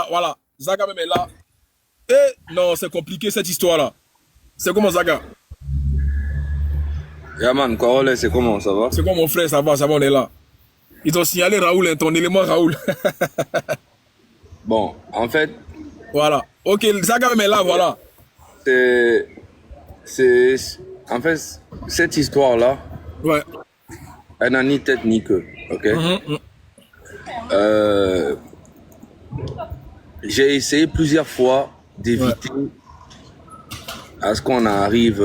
Ah, voilà, Zaga même est là. Et non, c'est compliqué cette histoire-là. C'est comment Zaga? Yaman, Korole, c'est comment, ça va? C'est quoi mon frère, ça va, on est là. Ils ont signalé Raoul, hein, ton élément Raoul. Bon, en fait, Voilà. Ok, Zaga même est là, voilà. c'est, c'est, en fait, cette histoire-là, Ouais. elle n'a ni tête ni queue, ok? Euh, j'ai essayé plusieurs fois Ouais. d'éviter à ce qu'on arrive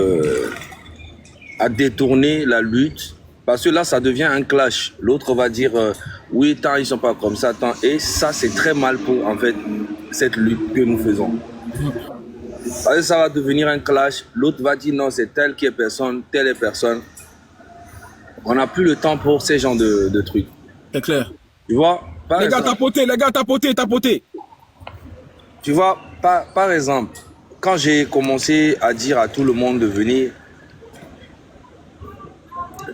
à détourner la lutte, parce que là, ça devient un clash. L'autre va dire, oui, tant ils sont pas comme ça, tant, et ça, c'est très mal pour, en fait, cette lutte que nous faisons. Parce que ça va devenir un clash. L'autre va dire non, c'est tel qui est personne, telle est personne. On n'a plus le temps pour ces genres de trucs. C'est clair. Tu vois, par Les gars, exemple, tapoté, les gars, tapoté, tapoté. tu vois, par exemple, quand j'ai commencé à dire à tout le monde de venir,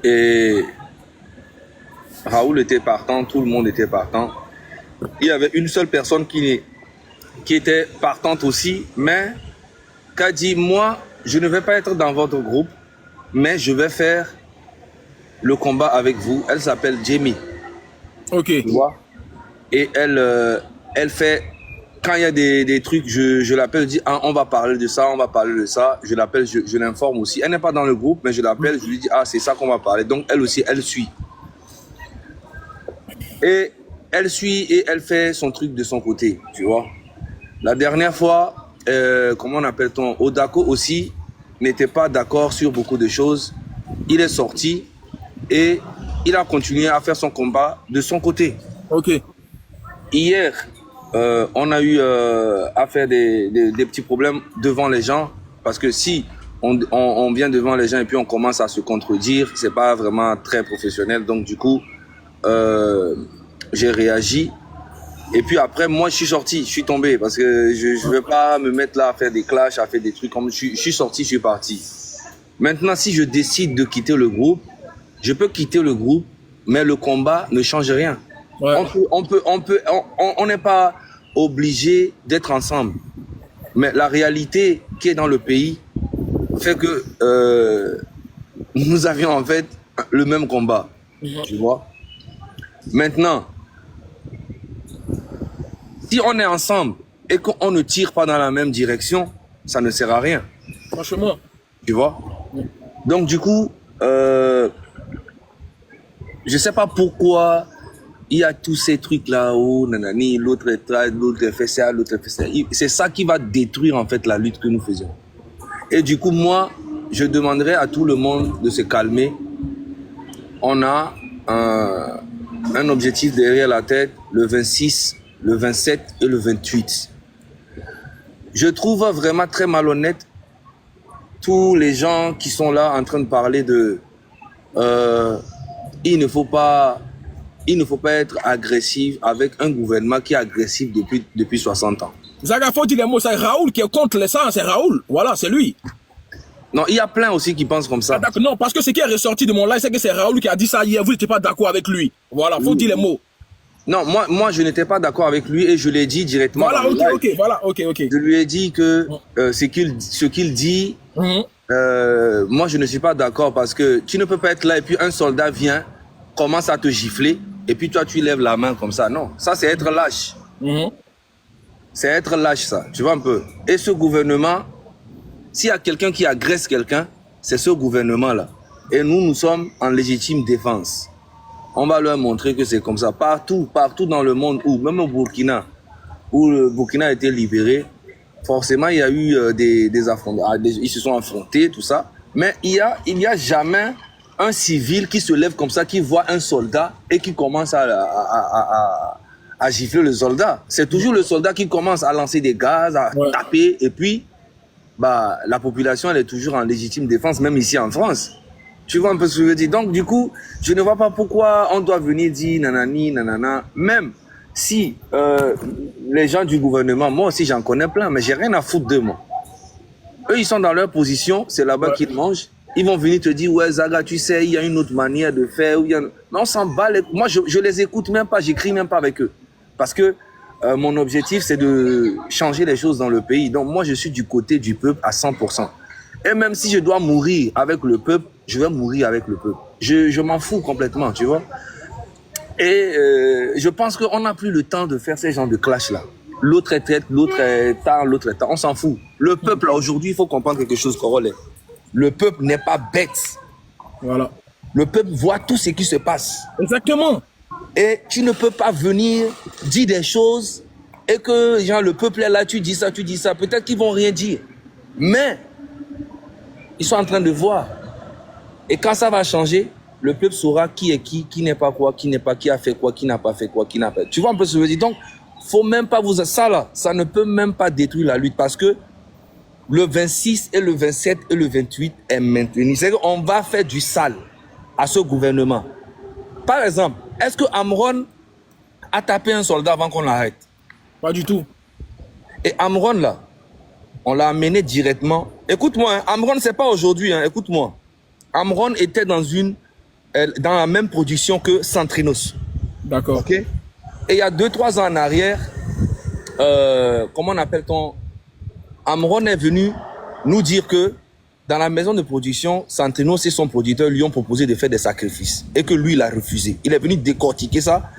et Raoul était partant, tout le monde était partant, il y avait une seule personne qui était partante aussi, mais qui a dit, moi, je ne vais pas être dans votre groupe, mais je vais faire le combat avec vous. Elle s'appelle Jamie. Ok. Tu vois. Et elle fait, quand il y a des trucs, je l'appelle, je dis, ah, on va parler de ça, on va parler de ça. Je l'appelle, je l'informe aussi. Elle n'est pas dans le groupe, mais je l'appelle, je lui dis, ah, c'est ça qu'on va parler. Donc, elle aussi, elle suit. Et elle suit et elle fait son truc de son côté, tu vois. La dernière fois, comment on appelle-t-on, Odako aussi n'était pas d'accord sur beaucoup de choses. Il est sorti et il a continué à faire son combat de son côté. Ok. Hier, on a eu à faire des petits problèmes devant les gens parce que si on vient devant les gens et puis on commence à se contredire, c'est pas vraiment très professionnel. Donc du coup, j'ai réagi. Et puis après, moi, je suis sorti, je suis tombé parce que je ne vais pas me mettre là à faire des clashs, à faire des trucs comme je suis sorti, je suis parti. Maintenant, si je décide de quitter le groupe, je peux quitter le groupe, mais le combat ne change rien. Ouais. On n'est pas obligé d'être ensemble. Mais la réalité qui est dans le pays fait que nous avions en fait le même combat. Tu vois? Maintenant, si on est ensemble et qu'on ne tire pas dans la même direction, ça ne sert à rien. Franchement. Tu vois? Donc du coup, je sais pas pourquoi il y a tous ces trucs là-haut, nanani, l'autre fait ça, l'autre fait ça. C'est ça qui va détruire en fait la lutte que nous faisons. Et du coup, moi, je demanderais à tout le monde de se calmer. On a un objectif derrière la tête, le 26, le 27 et le 28. Je trouve vraiment très malhonnête tous les gens qui sont là en train de parler de il ne faut pas être agressif avec un gouvernement qui est agressif depuis 60 ans. Zaga, faut dire les mots, c'est Raoul qui est contre les sangs, c'est Raoul. Voilà, c'est lui. Non, il y a plein aussi qui pensent comme ça. Ah, non, parce que ce qui est ressorti de mon live, c'est que c'est Raoul qui a dit ça hier, vous n'étiez pas d'accord avec lui. Voilà, faut dire les mots. Non, moi je n'étais pas d'accord avec lui et je l'ai dit directement. Voilà, ok, voilà, ok. Je lui ai dit que ce qu'il dit, moi je ne suis pas d'accord parce que tu ne peux pas être là et puis un soldat vient, commence à te gifler et puis toi tu lèves la main comme ça. Non, ça c'est être lâche. C'est être lâche ça, tu vois un peu. Et ce gouvernement, s'il y a quelqu'un qui agresse quelqu'un, c'est ce gouvernement-là. Et nous sommes en légitime défense. On va leur montrer que c'est comme ça. Partout dans le monde, même au Burkina, où le Burkina a été libéré, forcément, il y a eu des affrontements. Ils se sont affrontés, tout ça. Mais il y a jamais un civil qui se lève comme ça, qui voit un soldat et qui commence à gifler le soldat. C'est toujours le soldat qui commence à lancer des gaz, à taper, et puis la population elle est toujours en légitime défense, même ici en France. Tu vois un peu ce que je veux dire? Donc du coup, je ne vois pas pourquoi on doit venir dire nanani, nanana. Même si les gens du gouvernement, moi aussi j'en connais plein, mais j'ai rien à foutre d'eux, moi. Eux, ils sont dans leur position, c'est là-bas qu'ils mangent. Ils vont venir te dire, ouais, Zaga, tu sais, il y a une autre manière de faire. Mais on s'en bat. Moi, je les écoute même pas, j'écris même pas avec eux. Parce que mon objectif, c'est de changer les choses dans le pays. Donc, moi, je suis du côté du peuple à 100%. Et même si je dois mourir avec le peuple, je vais mourir avec le peuple. Je m'en fous complètement, tu vois. Et je pense qu'on n'a plus le temps de faire ces genres de clash-là. L'autre est traite, l'autre est tard, l'autre est tard. On s'en fout. Le peuple, là, aujourd'hui, il faut comprendre quelque chose, Corolle. Le peuple n'est pas bête. Voilà. Le peuple voit tout ce qui se passe. Exactement. Et tu ne peux pas venir dire des choses et que genre, le peuple est là, tu dis ça, tu dis ça. Peut-être qu'ils vont rien dire. Mais ils sont en train de voir. Et quand ça va changer, le peuple saura qui est qui n'est pas quoi, qui n'est pas, qui a fait quoi, qui n'a pas fait quoi, qui n'a pas. Tu vois un peu ce que je veux dire? Donc, faut même pas vous... Ça là, ça ne peut même pas détruire la lutte parce que le 26 et le 27 et le 28 est maintenu. C'est-à-dire qu'on va faire du sale à ce gouvernement. Par exemple, est-ce que Amron a tapé un soldat avant qu'on l'arrête? Pas du tout. Et Amron, là, on l'a amené directement. Écoute-moi, hein, Amron, c'est pas aujourd'hui, hein, écoute-moi. Amron était dans la même production que Centrinos. D'accord. Ok? Et il y a 2-3 ans en arrière, comment on appelle-t-on? Amron est venu nous dire que dans la maison de production, Centrinos et son producteur lui ont proposé de faire des sacrifices et que lui, il a refusé. Il est venu décortiquer ça.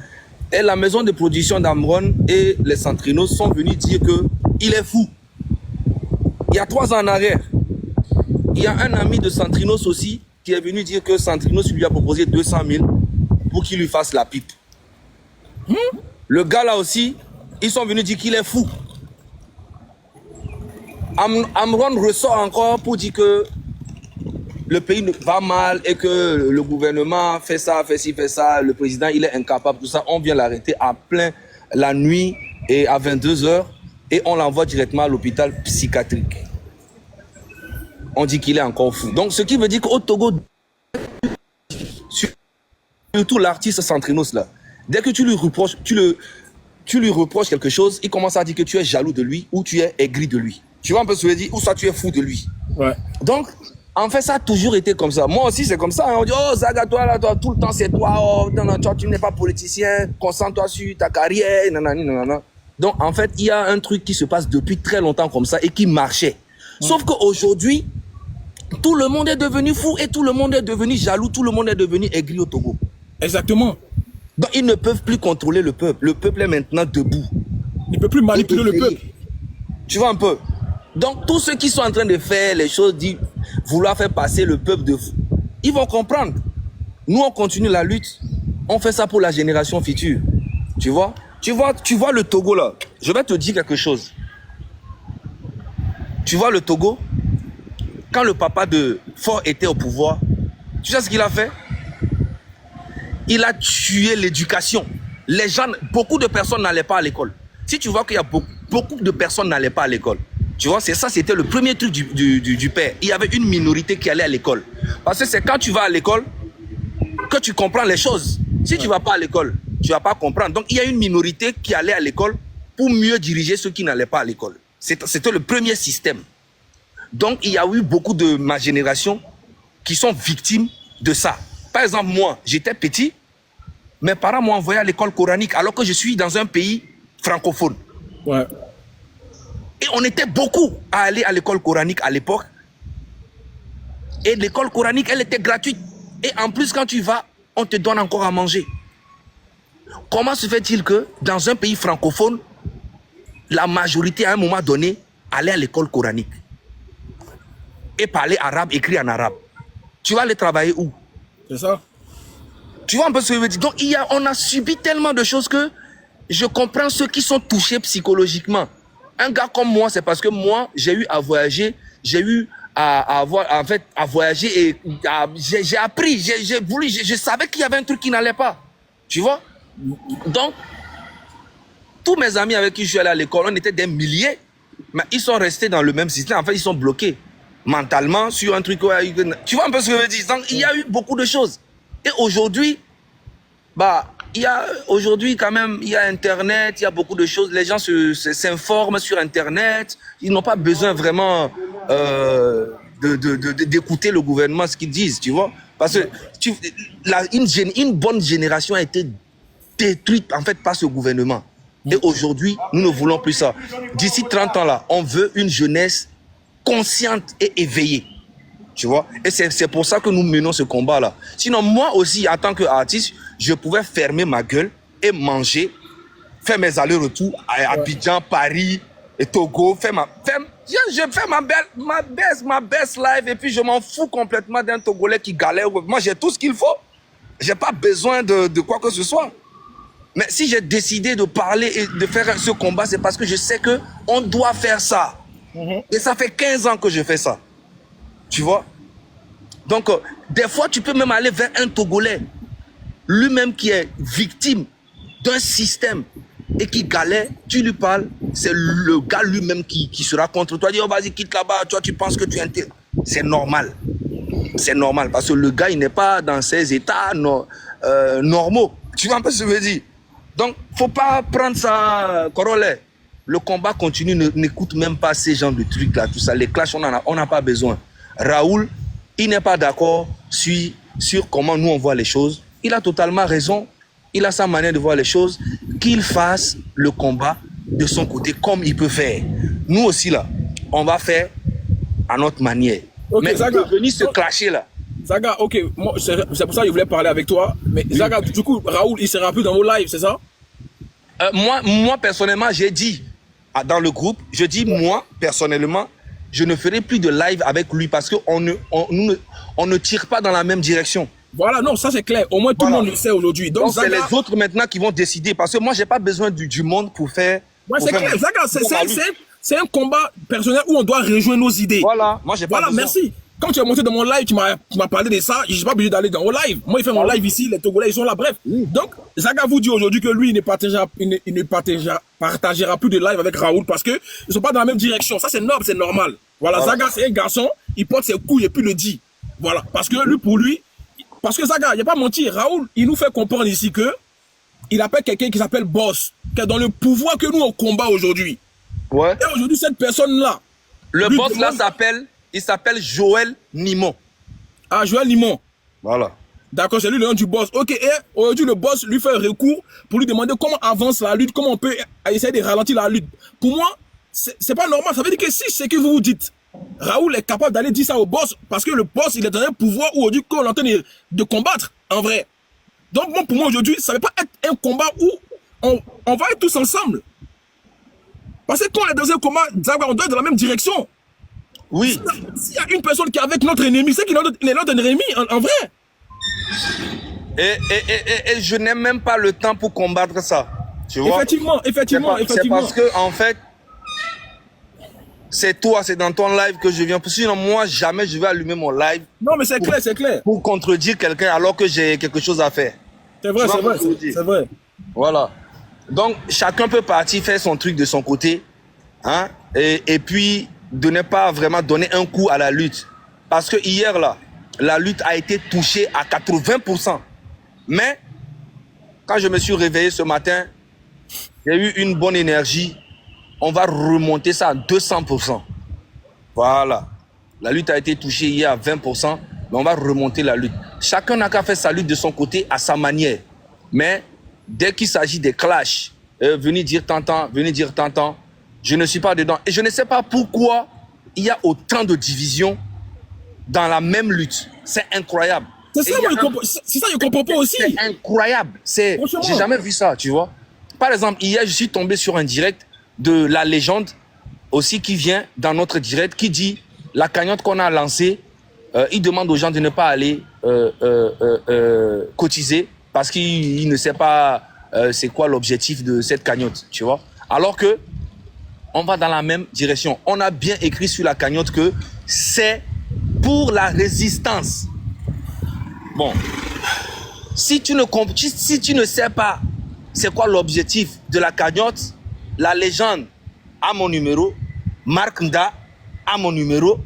Et la maison de production d'Amron et les Centrinos sont venus dire qu'il est fou. Il y a 3 ans en arrière, il y a un ami de Centrinos aussi qui est venu dire que Centrinos lui a proposé 200 000 pour qu'il lui fasse la pipe. Le gars là aussi, ils sont venus dire qu'il est fou. Amron ressort encore pour dire que le pays va mal et que le gouvernement fait ça, fait ci, fait ça. Le président, il est incapable, tout ça. On vient l'arrêter à plein la nuit et à 22 h et on l'envoie directement à l'hôpital psychiatrique. On dit qu'il est encore fou. Donc, ce qui veut dire qu'au Togo, surtout l'artiste Centrinos là, dès que tu lui reproches, tu lui reproches quelque chose, il commence à dire que tu es jaloux de lui ou tu es aigri de lui. Tu vois un peu ce que je veux dire? Ou soit tu es fou de lui. Ouais. Donc, en fait, ça a toujours été comme ça. Moi aussi, c'est comme ça. Hein. On dit, oh, Zaga, toi, là, toi, tout le temps, c'est toi. Oh, non, non, toi, tu n'es pas politicien. Concentre-toi sur ta carrière. Nanani, nanana. Donc, en fait, il y a un truc qui se passe depuis très longtemps comme ça et qui marchait. Sauf qu'aujourd'hui, tout le monde est devenu fou et tout le monde est devenu jaloux. Tout le monde est devenu aigri au Togo. Exactement. Donc, ils ne peuvent plus contrôler le peuple. Le peuple est maintenant debout. Il ne peut plus manipuler le peuple. Tu vois un peu? Donc, tous ceux qui sont en train de faire les choses, vouloir faire passer le peuple de fou, ils vont comprendre. Nous, on continue la lutte. On fait ça pour la génération future. Tu vois le Togo là. Je vais te dire quelque chose. Tu vois le Togo? Quand le papa de Faure était au pouvoir, tu sais ce qu'il a fait? Il a tué l'éducation. Les gens, beaucoup de personnes n'allaient pas à l'école. Si tu vois qu'il y a beaucoup de personnes n'allaient pas à l'école, tu vois, c'est ça, c'était le premier truc du père. Il y avait une minorité qui allait à l'école. Parce que c'est quand tu vas à l'école que tu comprends les choses. Si tu ne vas pas à l'école, tu ne vas pas comprendre. Donc, il y a une minorité qui allait à l'école pour mieux diriger ceux qui n'allaient pas à l'école. C'était le premier système. Donc, il y a eu beaucoup de ma génération qui sont victimes de ça. Par exemple, moi, j'étais petit, mes parents m'ont envoyé à l'école coranique alors que je suis dans un pays francophone. Ouais. Et on était beaucoup à aller à l'école coranique à l'époque. Et l'école coranique, elle était gratuite. Et en plus, quand tu vas, on te donne encore à manger. Comment se fait-il que dans un pays francophone, la majorité à un moment donné allait à l'école coranique et parlait arabe, écrit en arabe? Tu vas aller travailler où? C'est ça. Tu vois un peu ce que je veux dire? Donc, on a subi tellement de choses que je comprends ceux qui sont touchés psychologiquement. Un gars comme moi, c'est parce que moi, j'ai eu à voyager, j'ai eu à voyager et j'ai appris, je savais qu'il y avait un truc qui n'allait pas. Tu vois? Donc, tous mes amis avec qui je suis allé à l'école, on était des milliers, mais ils sont restés dans le même système. En fait, ils sont bloqués mentalement sur un truc. Tu vois un peu ce que je veux dire? Donc, il y a eu beaucoup de choses. Et aujourd'hui, aujourd'hui quand même, il y a Internet, il y a beaucoup de choses. Les gens s'informent sur Internet. Ils n'ont pas besoin vraiment d'écouter le gouvernement, ce qu'ils disent, tu vois. Parce que une bonne génération a été détruite en fait par ce gouvernement. Et aujourd'hui, nous ne voulons plus ça. D'ici 30 ans là, on veut une jeunesse consciente et éveillée. Tu vois? Et c'est pour ça que nous menons ce combat-là. Sinon, moi aussi, en tant qu'artiste, je pouvais fermer ma gueule et manger, faire mes allers-retours à Abidjan, Paris et Togo, je fais ma best life et puis je m'en fous complètement d'un Togolais qui galère. Moi, j'ai tout ce qu'il faut. J'ai pas besoin de quoi que ce soit. Mais si j'ai décidé de parler et de faire ce combat, c'est parce que je sais que on doit faire ça. Et ça fait 15 ans que je fais ça. Tu vois? Donc, des fois, tu peux même aller vers un Togolais, lui-même qui est victime d'un système et qui galère, tu lui parles, c'est le gars lui-même qui sera contre toi. Dit, oh, vas-y, quitte là-bas, toi, tu penses que tu es intéressé. C'est normal. C'est normal, parce que le gars, il n'est pas dans ses états normaux. Tu vois un peu ce que je veux dire? Donc, faut pas prendre ça corollaire. Le combat continue, n'écoute même pas ces genres de trucs-là, tout ça. Les clashs, on n'a pas besoin. Raoul, il n'est pas d'accord sur comment nous on voit les choses. Il a totalement raison. Il a sa manière de voir les choses. Qu'il fasse le combat de son côté comme il peut faire. Nous aussi, là, on va faire à notre manière. Okay, mais Zaga, venir se clasher, là. Zaga, ok, c'est pour ça que je voulais parler avec toi. Mais Zaga, du coup, Raoul, il sera plus dans vos lives, c'est ça? Moi, personnellement, j'ai dit dans le groupe, moi, personnellement, je ne ferai plus de live avec lui parce qu'on ne tire pas dans la même direction. Voilà, non, ça c'est clair. Au moins, tout le monde le sait aujourd'hui. Donc, c'est les autres maintenant qui vont décider parce que moi, j'ai pas besoin du monde pour faire... Ouais, c'est clair. Zaga, c'est un combat personnel où on doit rejoindre nos idées. Voilà, moi, j'ai pas besoin. Voilà, merci. Quand tu es monté dans mon live, tu m'as parlé de ça, je suis pas obligé d'aller dans mon live. Moi, il fait mon live ici, les Togolais, ils sont là, bref. Donc, Zaga vous dit aujourd'hui que lui, il ne partagera plus de live avec Raoul parce que ils sont pas dans la même direction. Ça, c'est noble, c'est normal. Voilà, Zaga, c'est un garçon, il porte ses couilles et puis le dit. Voilà, parce que lui, parce que Zaga, il n'y a pas menti, Raoul, il nous fait comprendre ici que il appelle quelqu'un qui s'appelle Boss, qui est dans le pouvoir que nous, on combat aujourd'hui. Ouais. Et aujourd'hui, cette personne-là... Le boss, là, il s'appelle Joël Nimon. Ah, Joël Nimon. Voilà. D'accord, c'est lui le nom du boss. Ok, et aujourd'hui, le boss lui fait un recours pour lui demander comment avance la lutte, comment on peut essayer de ralentir la lutte. Pour moi, c'est pas normal. Ça veut dire que si c'est que vous vous dites, Raoul est capable d'aller dire ça au boss, parce que le boss, il est dans un pouvoir où aujourd'hui, qu'on est en train de combattre, en vrai. Donc, moi, pour moi, aujourd'hui, ça ne va pas être un combat où on va être tous ensemble. Parce que quand on est dans un combat, on doit être dans la même direction. Oui. S'il y a une personne qui est avec notre ennemi, c'est qu'il est notre ennemi, en vrai. Et je n'ai même pas le temps pour combattre ça. Tu vois? Effectivement. C'est parce que, en fait, c'est toi, c'est dans ton live que je viens. Sinon, moi, jamais je vais allumer mon live. Non, mais c'est clair. Pour contredire quelqu'un alors que j'ai quelque chose à faire. C'est vrai. Voilà. Donc, chacun peut partir faire son truc de son côté. Hein? Et puis, de ne pas vraiment donner un coup à la lutte. Parce que hier, là, la lutte a été touchée à 80%. Mais, quand je me suis réveillé ce matin, j'ai eu une bonne énergie. On va remonter ça à 200%. Voilà. La lutte a été touchée hier à 20%, mais on va remonter la lutte. Chacun n'a qu'à faire sa lutte de son côté, à sa manière. Mais, dès qu'il s'agit des clashs, venir dire tant, je ne suis pas dedans. Et je ne sais pas pourquoi il y a autant de divisions dans la même lutte. C'est incroyable. C'est ça, je comprends pas aussi. C'est incroyable. J'ai jamais vu ça, tu vois. Par exemple, hier, je suis tombé sur un direct de la légende aussi qui vient dans notre direct, qui dit la cagnotte qu'on a lancée, il demande aux gens de ne pas aller cotiser parce qu'il ne sait pas c'est quoi l'objectif de cette cagnotte, tu vois. Alors que on va dans la même direction. On a bien écrit sur la cagnotte que c'est pour la résistance. Bon, si tu ne sais pas c'est quoi l'objectif de la cagnotte, la légende a mon numéro, Marc Nda a mon numéro,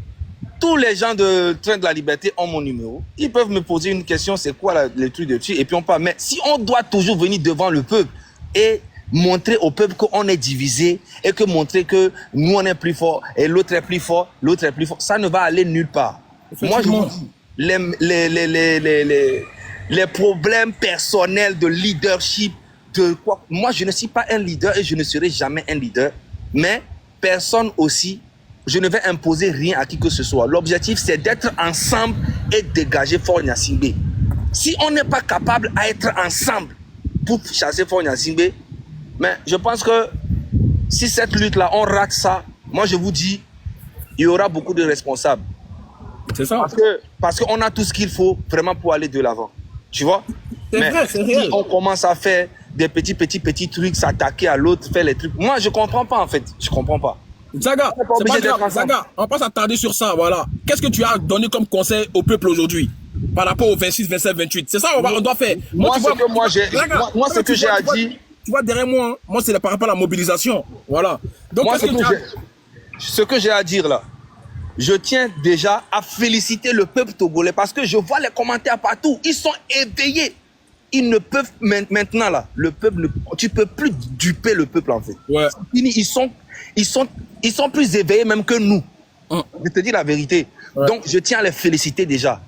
tous les gens de Train de la Liberté ont mon numéro. Ils peuvent me poser une question, c'est quoi le truc de dessus, et puis on parle. Mais si on doit toujours venir devant le peuple et montrer au peuple qu'on est divisé et que montrer que nous on est plus fort et l'autre est plus fort, ça ne va aller nulle part. Moi je vous dis, les problèmes personnels de leadership de quoi. Moi, je ne suis pas un leader et je ne serai jamais un leader. Mais personne aussi, je ne vais imposer rien à qui que ce soit. L'objectif, c'est d'être ensemble et dégager Faure Gnassingbé. Si on n'est pas capable à être ensemble pour chasser Faure Gnassingbé, mais je pense que si cette lutte-là, on rate ça, moi je vous dis, il y aura beaucoup de responsables. C'est ça. Parce qu'on a tout ce qu'il faut vraiment pour aller de l'avant. Tu vois? C'est vrai, c'est réel. Si on commence à faire des petits trucs, s'attaquer à l'autre, faire les trucs. Moi, je comprends pas en fait. Je comprends pas. Zaga, c'est pas grave. Zaga, on va pas s'attarder sur ça, voilà. Qu'est-ce que tu as donné comme conseil au peuple aujourd'hui par rapport au 26, 27, 28? C'est ça on doit faire. Moi, ce que j'ai à dire... Tu vois, derrière moi, moi, c'est par rapport à la mobilisation. Voilà. Donc, moi, ce que j'ai à dire là, je tiens déjà à féliciter le peuple togolais parce que je vois les commentaires partout. Ils sont éveillés. Ils ne peuvent maintenant là, le peuple, tu peux plus duper le peuple en fait. Ouais. Ils sont plus éveillés même que nous. Je te dis la vérité. Ouais. Donc, je tiens à les féliciter déjà.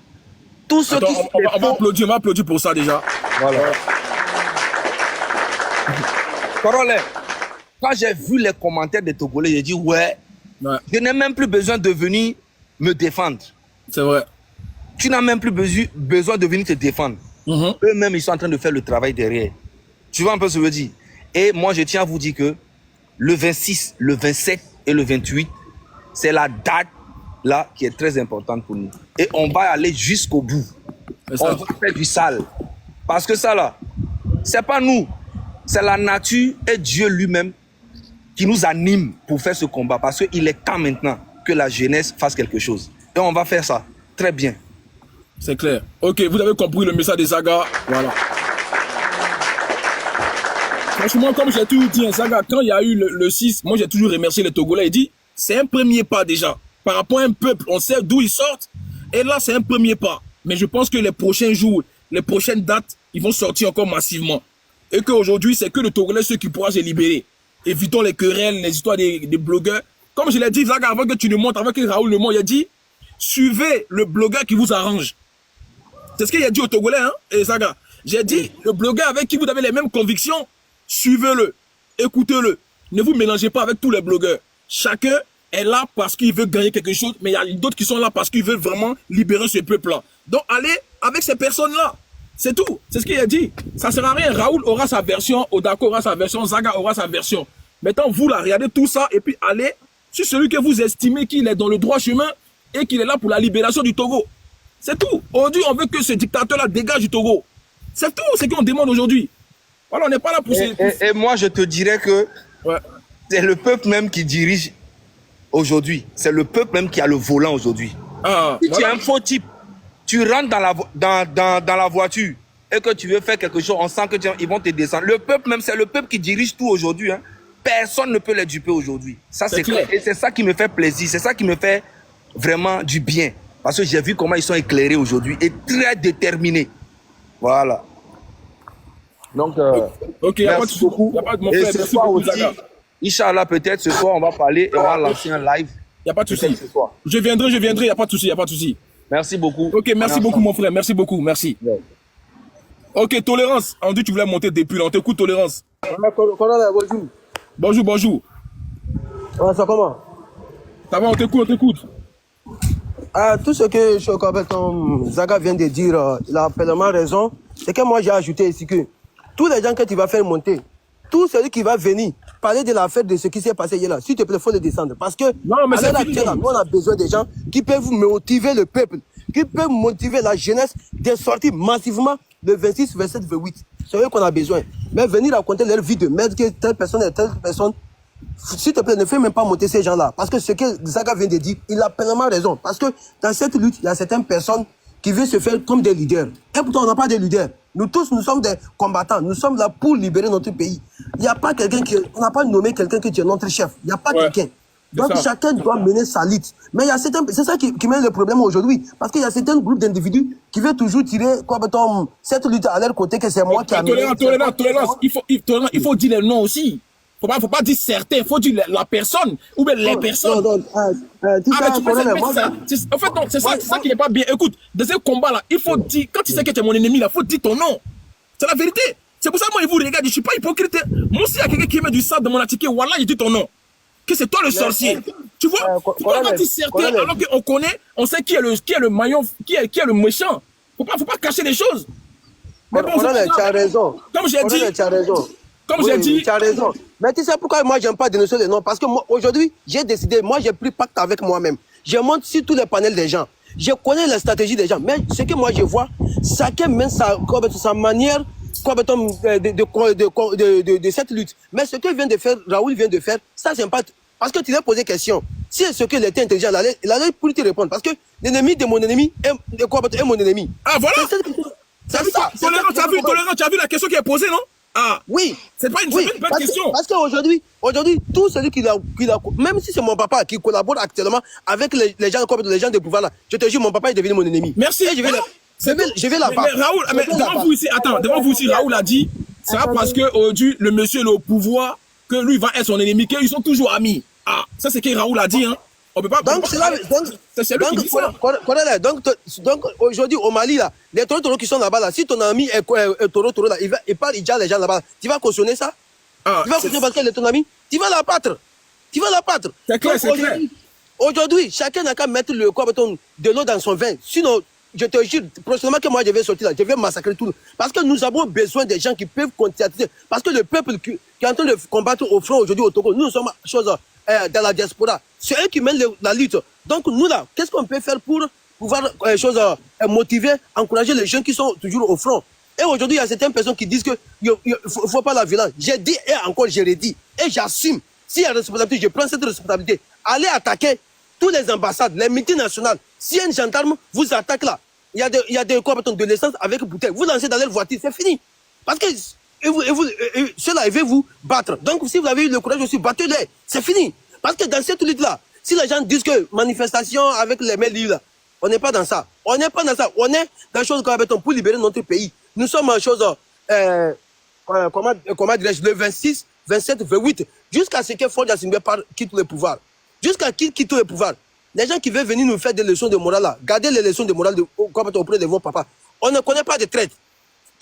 Tous ceux qui on va applaudir pour ça déjà. Voilà. Parole, quand j'ai vu les commentaires des Togolais, j'ai dit ouais, je n'ai même plus besoin de venir me défendre. C'est vrai. Tu n'as même plus besoin de venir te défendre. Eux-mêmes, ils sont en train de faire le travail derrière. Tu vois un peu ce que je veux dire? Et moi, je tiens à vous dire que le 26, le 27 et le 28, c'est la date là qui est très importante pour nous. Et on va aller jusqu'au bout. On va faire du sale. Parce que ça là, c'est pas nous. C'est la nature et Dieu lui-même qui nous anime pour faire ce combat. Parce qu'il est temps maintenant que la jeunesse fasse quelque chose. Et on va faire ça. Très bien. C'est clair. Ok, vous avez compris le message de Zaga. Voilà. Franchement, comme j'ai toujours dit, Zaga, quand il y a eu le 6, moi j'ai toujours remercié les Togolais. Il dit, c'est un premier pas déjà. Par rapport à un peuple, on sait d'où ils sortent. Et là, c'est un premier pas. Mais je pense que les prochains jours, les prochaines dates, ils vont sortir encore massivement. Et qu'aujourd'hui, c'est que le Togolais, ceux qui pourront se libérer. Évitons les querelles, les histoires des blogueurs. Comme je l'ai dit, Zaga, avant que tu le montres, avant que Raoul le montre, il a dit, suivez le blogueur qui vous arrange. C'est ce qu'il a dit au Togolais, hein, et Zaga. J'ai dit, le blogueur avec qui vous avez les mêmes convictions, suivez-le, écoutez-le. Ne vous mélangez pas avec tous les blogueurs. Chacun est là parce qu'il veut gagner quelque chose, mais il y a d'autres qui sont là parce qu'ils veulent vraiment libérer ce peuple-là. Donc, allez avec ces personnes-là. C'est tout. C'est ce qu'il a dit. Ça ne sert à rien. Raoul aura sa version, Odako aura sa version, Zaga aura sa version. Maintenant, vous, là, regardez tout ça et puis allez sur celui que vous estimez qu'il est dans le droit chemin et qu'il est là pour la libération du Togo. C'est tout. Aujourd'hui, on veut que ce dictateur-là dégage du Togo. C'est tout ce qu'on demande aujourd'hui. Voilà, on n'est pas là pour... Et moi, je te dirais que c'est le peuple même qui dirige aujourd'hui. C'est le peuple même qui a le volant aujourd'hui. Si tu es un faux type, tu rentres dans la voiture et que tu veux faire quelque chose, on sent qu'ils vont te descendre. Le peuple même, c'est le peuple qui dirige tout aujourd'hui. Hein. Personne ne peut les duper aujourd'hui. Ça, c'est clair. Et c'est ça qui me fait plaisir. C'est ça qui me fait vraiment du bien. Parce que j'ai vu comment ils sont éclairés aujourd'hui et très déterminés. Voilà. Donc, ok, merci beaucoup. Et ce soir aussi, Inch'Allah, peut-être ce soir, on va parler et on va lancer un live. Il n'y a pas de souci. Je viendrai, il n'y a pas de souci, Merci beaucoup. Ok, merci beaucoup, mon frère. Merci beaucoup, merci. Ouais. Ok, Tolérance. On dit que tu voulais monter depuis là. On t'écoute, Tolérance. Bonjour. Bonjour, bonjour. Ouais, ça comment? Ça va, on t'écoute. Tout ce que Zaga vient de dire, il a pleinement raison. C'est que moi, j'ai ajouté ici que tous les gens que tu vas faire monter, tout celui qui va venir parler de l'affaire de ce qui s'est passé hier là, s'il te plaît, il faut le descendre. Parce que non, mais nous, on a besoin de gens qui peuvent motiver le peuple, qui peuvent motiver la jeunesse de sortir massivement le 26, 27, 28. C'est eux qu'on a besoin. Mais venir raconter leur vie de merde, que telle personne et telle personne, s'il te plaît, ne fais même pas monter ces gens-là. Parce que ce que Zaga vient de dire, il a pleinement raison. Parce que dans cette lutte, il y a certaines personnes qui veulent se faire comme des leaders. Et pourtant, on n'a pas de leaders. Nous tous, nous sommes des combattants. Nous sommes là pour libérer notre pays. Il n'y a pas quelqu'un on n'a pas nommé quelqu'un qui est notre chef. Il n'y a pas quelqu'un. Donc, chacun doit mener sa lutte. Mais il y a certains, c'est ça qui met le problème aujourd'hui. Parce qu'il y a certains groupes d'individus qui veulent toujours tirer, cette lutte à leur côté, que c'est moi qui a mené. Tolérance, il faut dire les noms aussi. Faut pas dire certains, il faut dire la personne, ou bien les personnes. En fait, non, c'est ça qui n'est pas bien. Écoute, dans ce combat-là, il faut dire, quand tu sais que tu es mon ennemi, il faut dire ton nom. C'est la vérité. C'est pour ça que moi, je vous regarde, je suis pas hypocrite. Moi, s'il y a quelqu'un qui met du sable dans mon ticket, voilà, je dis ton nom. Que c'est toi le sorcier. Tu vois, faut pas dire certains, alors qu'on connaît, on sait qui est le maillon, qui est le méchant. Faut pas cacher les choses. Mais bon, tu as raison. Comme j'ai dit, tu as raison. Comme j'ai dit. Tu as raison. Mais tu sais pourquoi moi, j'aime pas dénoncer les noms? Parce que moi, aujourd'hui, j'ai décidé, moi, j'ai pris pacte avec moi-même. Je monte sur tous les panels des gens. Je connais la stratégie des gens. Mais ce que moi, je vois, chacun mène sa manière de cette lutte. Mais ce que vient de faire, Raoul vient de faire, ça, c'est pas. Parce que tu lui as posé question. Si ce qu'il était intelligent, il allait pour te répondre. Parce que l'ennemi de mon ennemi est mon ennemi. Ah, voilà! C'est ça. Tolérant, tu as vu la question qui est posée, non? Ah. Oui. C'est pas une bonne question. Parce qu'aujourd'hui, tout celui qui a, même si c'est mon papa qui collabore actuellement avec les gens de pouvoir là, je te jure, mon papa est devenu mon ennemi. Merci. Et je vais la battre. Mais Raoul, devant vous ici, Raoul a dit, c'est pas parce que aujourd'hui, le monsieur est au pouvoir que lui va être son ennemi, qu'ils sont toujours amis. Ah, ça c'est que Raoul a dit, hein. On peut pas. C'est lui qui dit ça. Donc aujourd'hui au Mali là, les taureaux qui sont là-bas là, si ton ami est taureau là, il parle, il dit à les gens là-bas, tu vas cautionner ça? Tu vas cautionner parce qu'elle est ton ami? Tu vas la battre. C'est clair, c'est clair. Aujourd'hui, chacun n'a qu'à mettre de l'eau dans son vin. Sinon, je te jure, prochainement que moi je vais sortir là, je vais massacrer tout. Parce que nous avons besoin des gens qui peuvent conscientiser. Parce que le peuple qui est en train de combattre au front aujourd'hui au Togo, nous sommes dans la diaspora. C'est eux qui mènent la lutte. Donc nous là, qu'est-ce qu'on peut faire pour pouvoir motiver, encourager les jeunes qui sont toujours au front? Et aujourd'hui, il y a certaines personnes qui disent que faut pas la violence. J'ai dit et encore je redis. Et j'assume. S'il y a responsabilité, je prends cette responsabilité. Allez attaquer tous les ambassades, les multinationales. Si un gendarme vous attaque là, il y a de l'essence avec bouteille. Vous lancez dans leur voiture, c'est fini. Parce que ceux-là, ils veulent vous battre. Donc, si vous avez eu le courage aussi, battez-les. C'est fini. Parce que dans cette lutte-là, si les gens disent que manifestation avec les mains libres, on n'est pas dans ça. On n'est pas dans ça. On est dans chose pour libérer notre pays. Nous sommes en chose, comment dirais-je, le 26, 27, 28, jusqu'à ce que Ford Yassingbe quitte le pouvoir. Jusqu'à qu'il quitte le pouvoir. Les gens qui veulent venir nous faire des leçons de morale là, gardez les leçons de morale auprès de vos papas. On ne connaît pas de traite.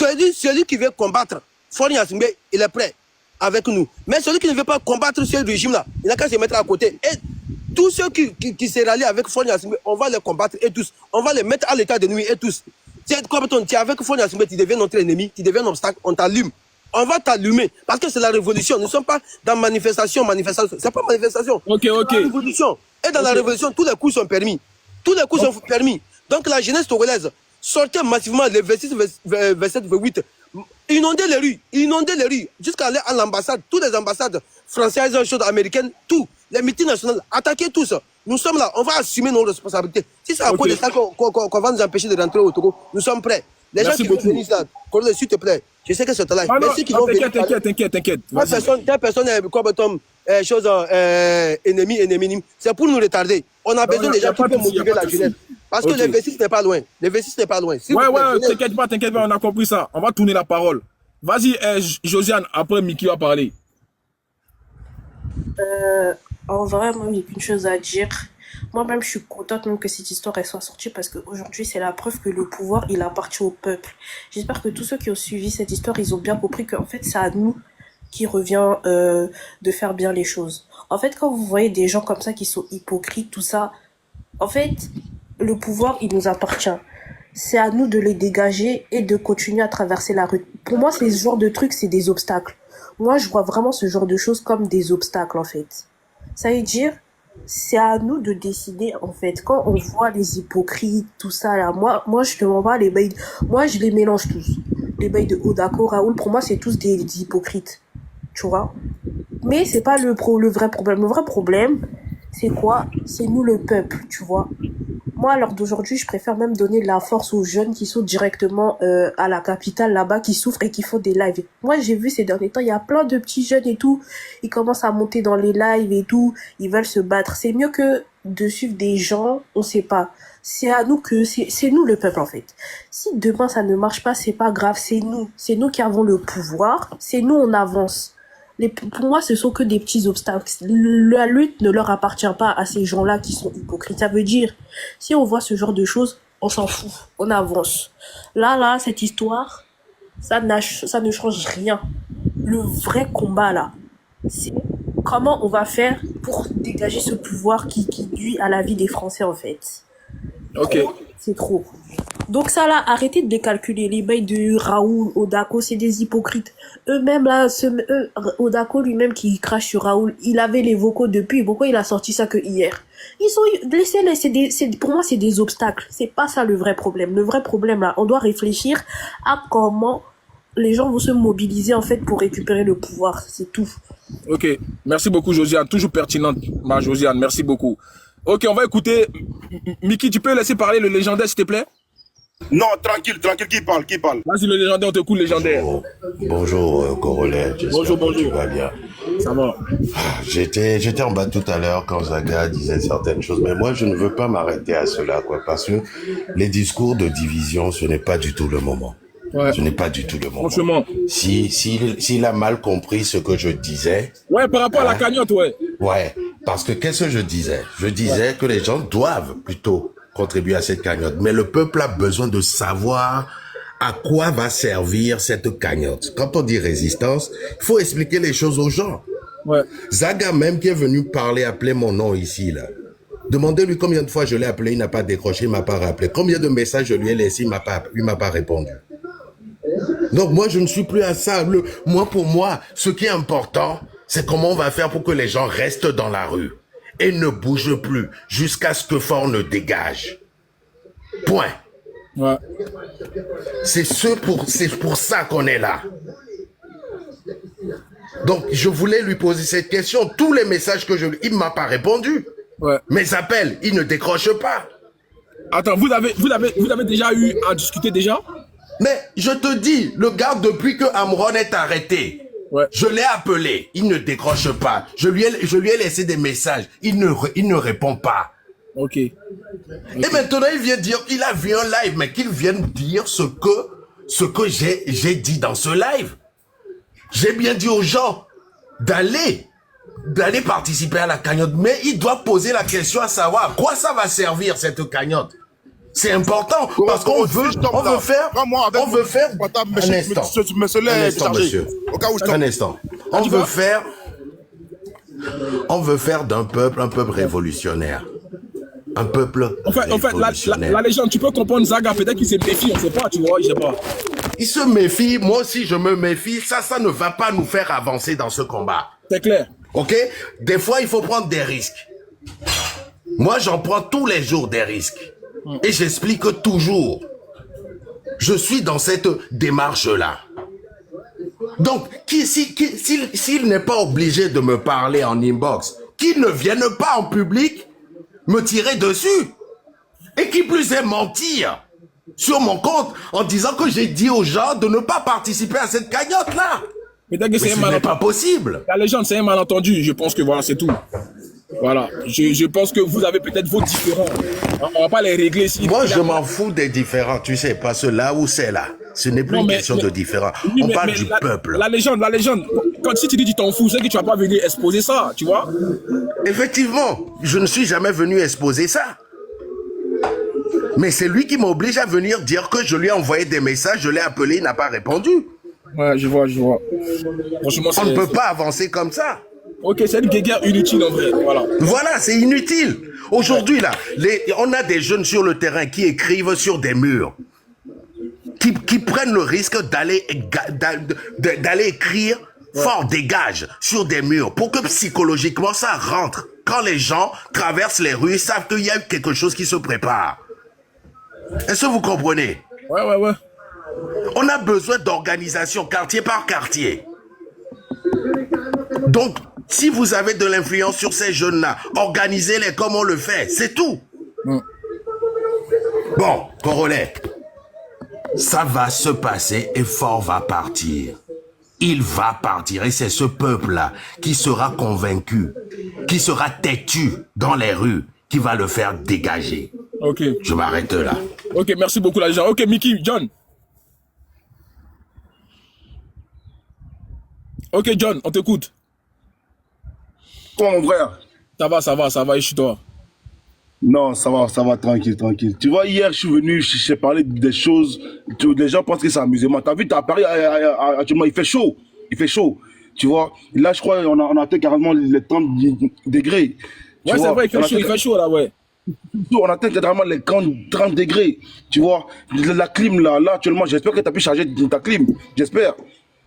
Celui qui veut combattre Ford Yassingbe, il est prêt avec nous. Mais celui qui ne veut pas combattre ce régime-là, il n'a qu'à se mettre à côté. Et tous ceux qui se rallient avec Ford Yassingbe, on va les combattre et tous. On va les mettre à l'état de nuit et tous. Tu es avec Ford Yassingbe, tu deviens notre ennemi, tu deviens un obstacle, on t'allume. On va t'allumer parce que c'est la révolution. Nous ne sommes pas dans manifestation. C'est pas manifestation. Ok. C'est la révolution. Et dans la révolution, tous les coups sont permis. Donc la jeunesse togolaise, sortez massivement les 26, 27, 28. Inondez les rues. Jusqu'à aller à l'ambassade. Toutes les ambassades françaises, américaines, tout. Les multinationales, attaquez tous. Nous sommes là. On va assumer nos responsabilités. Si c'est à cause de ça qu'on va nous empêcher de rentrer au Togo, nous sommes prêts. Les gens qui vont venir là, s'il te plaît, je sais que c'est ta live. Mais ceux qui vont venir. T'inquiète. Telle personne est comme ennemi. C'est pour nous retarder. On a besoin des gens qui peuvent motiver la jeunesse. Parce que le V6 n'est pas loin. T'inquiète pas, on a compris ça. On va tourner la parole. Vas-y, Josiane, après Mickey va parler. En vrai, moi, j'ai qu'une chose à dire. Moi-même, je suis contente même que cette histoire elle soit sortie parce qu'aujourd'hui, c'est la preuve que le pouvoir, il appartient au peuple. J'espère que tous ceux qui ont suivi cette histoire, ils ont bien compris qu'en fait, c'est à nous qui revient de faire bien les choses. En fait, quand vous voyez des gens comme ça qui sont hypocrites, tout ça, en fait, le pouvoir, il nous appartient. C'est à nous de les dégager et de continuer à traverser la rue. Pour moi, ce genre de trucs, c'est des obstacles. Moi, je vois vraiment ce genre de choses comme des obstacles, en fait. Ça veut dire, c'est à nous de décider, en fait. Quand on voit les hypocrites, tout ça, là, moi, je te mens pas, les bails, moi, je les mélange tous. Les bails de Odako, Raoul, pour moi, c'est tous des hypocrites. Tu vois? Mais c'est pas le vrai problème. Le vrai problème, c'est quoi? C'est nous, le peuple, tu vois? Moi, à l'heure d'aujourd'hui, je préfère même donner de la force aux jeunes qui sont directement à la capitale, là-bas, qui souffrent et qui font des lives. Moi, j'ai vu ces derniers temps, il y a plein de petits jeunes et tout. Ils commencent à monter dans les lives et tout. Ils veulent se battre. C'est mieux que de suivre des gens, on sait pas. C'est à nous c'est nous le peuple, en fait. Si demain, ça ne marche pas, c'est pas grave. C'est nous. C'est nous qui avons le pouvoir. C'est nous, on avance. Pour moi, ce sont que des petits obstacles. La lutte ne leur appartient pas à ces gens-là qui sont hypocrites. Ça veut dire, si on voit ce genre de choses, on s'en fout. On avance. Là, cette histoire, ça ne change rien. Le vrai combat, là, c'est comment on va faire pour dégager ce pouvoir qui nuit à la vie des Français, en fait. Ok. C'est trop. Donc ça là, arrêtez de les calculer. Les mecs de Raoul, Odako, c'est des hypocrites. Eux-mêmes là, Odako lui-même qui crache sur Raoul, il avait les vocaux depuis. Pourquoi il a sorti ça que hier? Ils sont laissez-les. Pour moi, c'est des obstacles. C'est pas ça le vrai problème. Le vrai problème là, on doit réfléchir à comment les gens vont se mobiliser en fait pour récupérer le pouvoir. C'est tout. Ok. Merci beaucoup, Josiane. Toujours pertinente, ma Josiane. Merci beaucoup. Ok, on va écouter. Mickey, tu peux laisser parler le légendaire, s'il te plaît? Non, tranquille, qui parle. Vas-y, le légendaire, on te coule, légendaire. Bonjour, Corolet. Bonjour. Que tu vas bien. Ça va. J'étais en bas tout à l'heure quand Zaga disait certaines choses, mais moi, je ne veux pas m'arrêter à cela, quoi, parce que les discours de division, ce n'est pas du tout le moment. Ouais. Ce n'est pas du tout le moment. Franchement. S'il a mal compris ce que je disais. Ouais, par rapport à la cagnotte, ouais. Ouais, parce que qu'est-ce que je disais? Je disais que les gens doivent plutôt contribuer à cette cagnotte. Mais le peuple a besoin de savoir à quoi va servir cette cagnotte. Quand on dit résistance, il faut expliquer les choses aux gens. Ouais. Zaga même qui est venu appeler mon nom ici, là. Demandez-lui combien de fois je l'ai appelé, il n'a pas décroché, il m'a pas rappelé. Combien de messages je lui ai laissé, il m'a pas répondu. Donc moi, je ne suis plus à ça. Pour moi, ce qui est important, c'est comment on va faire pour que les gens restent dans la rue et ne bougent plus jusqu'à ce que Fort ne dégage. Point. Ouais. C'est pour ça qu'on est là. Donc, je voulais lui poser cette question. Tous les messages il ne m'a pas répondu. Ouais. Mes appels, il ne décroche pas. Attends, vous avez déjà eu à discuter déjà? Mais je te dis, le gars, depuis que Amron est arrêté, ouais. Je l'ai appelé, il ne décroche pas. Je lui ai laissé des messages, il ne répond pas. Ok. Et maintenant, il vient dire qu'il a vu un live, mais qu'il vienne dire ce que j'ai dit dans ce live. J'ai bien dit aux gens d'aller participer à la cagnotte, mais il doit poser la question à savoir à quoi ça va servir cette cagnotte. C'est important parce qu'on veut faire un instant. On veut faire d'un peuple un peuple révolutionnaire. Un peuple révolutionnaire. La légende, tu peux comprendre Zaga, peut-être qu'il se méfie, on sait pas, tu vois, je sais pas. Il se méfie, moi aussi je me méfie, ça ne va pas nous faire avancer dans ce combat. C'est clair. Ok? Des fois, il faut prendre des risques. Moi, j'en prends tous les jours des risques. Et j'explique toujours. Je suis dans cette démarche-là. Donc, s'il n'est pas obligé de me parler en inbox, qu'il ne vienne pas en public me tirer dessus. Et qui plus est mentir sur mon compte en disant que j'ai dit aux gens de ne pas participer à cette cagnotte-là. Mais ce n'est pas possible. La légende, c'est un malentendu. Je pense que voilà, c'est tout. Voilà. Je pense que vous avez peut-être vos différends. On va pas les régler ici. Moi, je m'en fous des différends. Tu sais, pas cela ou c'est là. Ce n'est plus une question de différents. Oui, on parle du peuple. La légende. Quand si tu dis tu t'en fous, c'est que tu vas pas venir exposer ça, tu vois. Effectivement, je ne suis jamais venu exposer ça. Mais c'est lui qui m'oblige à venir dire que je lui ai envoyé des messages, je l'ai appelé, il n'a pas répondu. Ouais, je vois. Franchement, on ne peut pas avancer comme ça. Ok, c'est une guerre inutile en vrai, voilà. Voilà, c'est inutile. Aujourd'hui, là, on a des jeunes sur le terrain qui écrivent sur des murs, qui prennent le risque d'aller écrire fort dégage sur des murs pour que psychologiquement ça rentre. Quand les gens traversent les rues, ils savent qu'il y a quelque chose qui se prépare. Est-ce que vous comprenez? Ouais. On a besoin d'organisation quartier par quartier. Donc, si vous avez de l'influence sur ces jeunes-là, organisez-les comme on le fait, c'est tout. Bon, Corolet, ça va se passer et Fort va partir. Il va partir et c'est ce peuple-là qui sera convaincu, qui sera têtu dans les rues, qui va le faire dégager. Ok. Je m'arrête là. Ok, merci beaucoup la légende. Ok, Mickey, John. Ok, John, on t'écoute. Quoi, mon frère? Ça va, et chez toi? Non, ça va, tranquille, tranquille. Tu vois, hier, je suis venu, j'ai parlé des choses, les gens pensent que c'est amusement. T'as vu, t'as Paris, actuellement, il fait chaud. Il fait chaud. Tu vois, là, je crois on a atteint carrément les 30 degrés. Tu Ouais, c'est vois, vrai, il fait chaud là, ouais. on atteint carrément les 30 degrés. Tu vois, la clim, là, actuellement, j'espère que tu as pu charger ta clim. J'espère.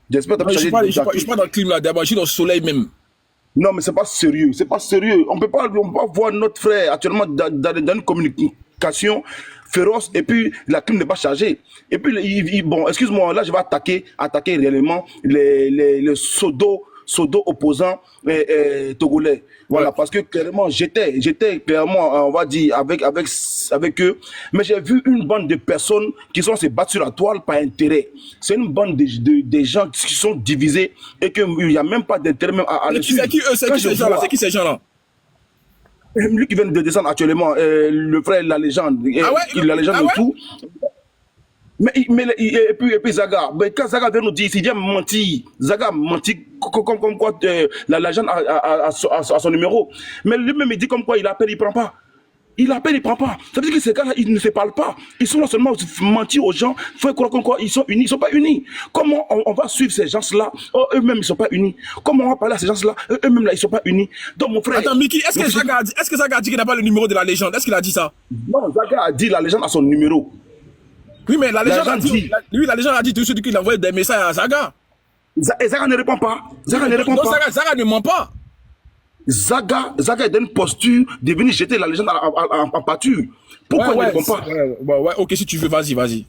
J'espère que tu as Non, pu charger ta je clim. suis pas dans le climat là, d'abord, je suis dans le soleil même. Non, mais c'est pas sérieux. C'est pas sérieux. On peut pas voir notre frère actuellement dans une communication féroce et puis la clim n'est pas chargée. Et puis, bon, excuse-moi, là, je vais attaquer réellement les opposants togolais. Voilà, Ouais. parce que clairement, j'étais clairement, on va dire, avec eux. Mais j'ai vu une bande de personnes qui sont se battre sur la toile par intérêt. C'est une bande de gens qui sont divisés et qu'il n'y a même pas d'intérêt même à les suivre. C'est qui eux, c'est Quand qui je ces gens là? vois- C'est qui ces gens là? Lui qui vient de descendre actuellement, le frère, la légende, Ah ouais? la légende Ah de ouais? tout. Et puis Zaga, mais quand Zaga vient nous dire, il vient mentir. Zaga mentit comme quoi la légende a son numéro. Mais lui-même, il dit comme quoi il appelle, il prend pas. Il appelle, il prend pas. Ça veut dire que ces gars-là, ils ne se parlent pas. Ils sont là seulement mentir aux gens. Faut croire comme quoi ils sont unis. Ils sont pas unis. Comment on va suivre ces gens-là? Oh, eux-mêmes, ils sont pas unis. Comment on va parler à ces gens-là? Eux-mêmes, là, ils sont pas unis. Donc, mon frère. Attends, Mickey, est-ce que Zaga a dit qu'il n'a pas le numéro de la légende? Est-ce qu'il a dit ça? Non, Zaga a dit la légende a son numéro. Oui, mais la légende a légende dit, dit. lui, la légende a dit tout ce qu'il envoie des messages à Zaga. Et Zaga ne répond pas. Zaga ne répond Non, pas. Zaga ne ment pas. Zaga est dans une posture de venir jeter la légende en pâture. Pourquoi il ne répond pas? Ouais, ok, si tu veux, vas-y.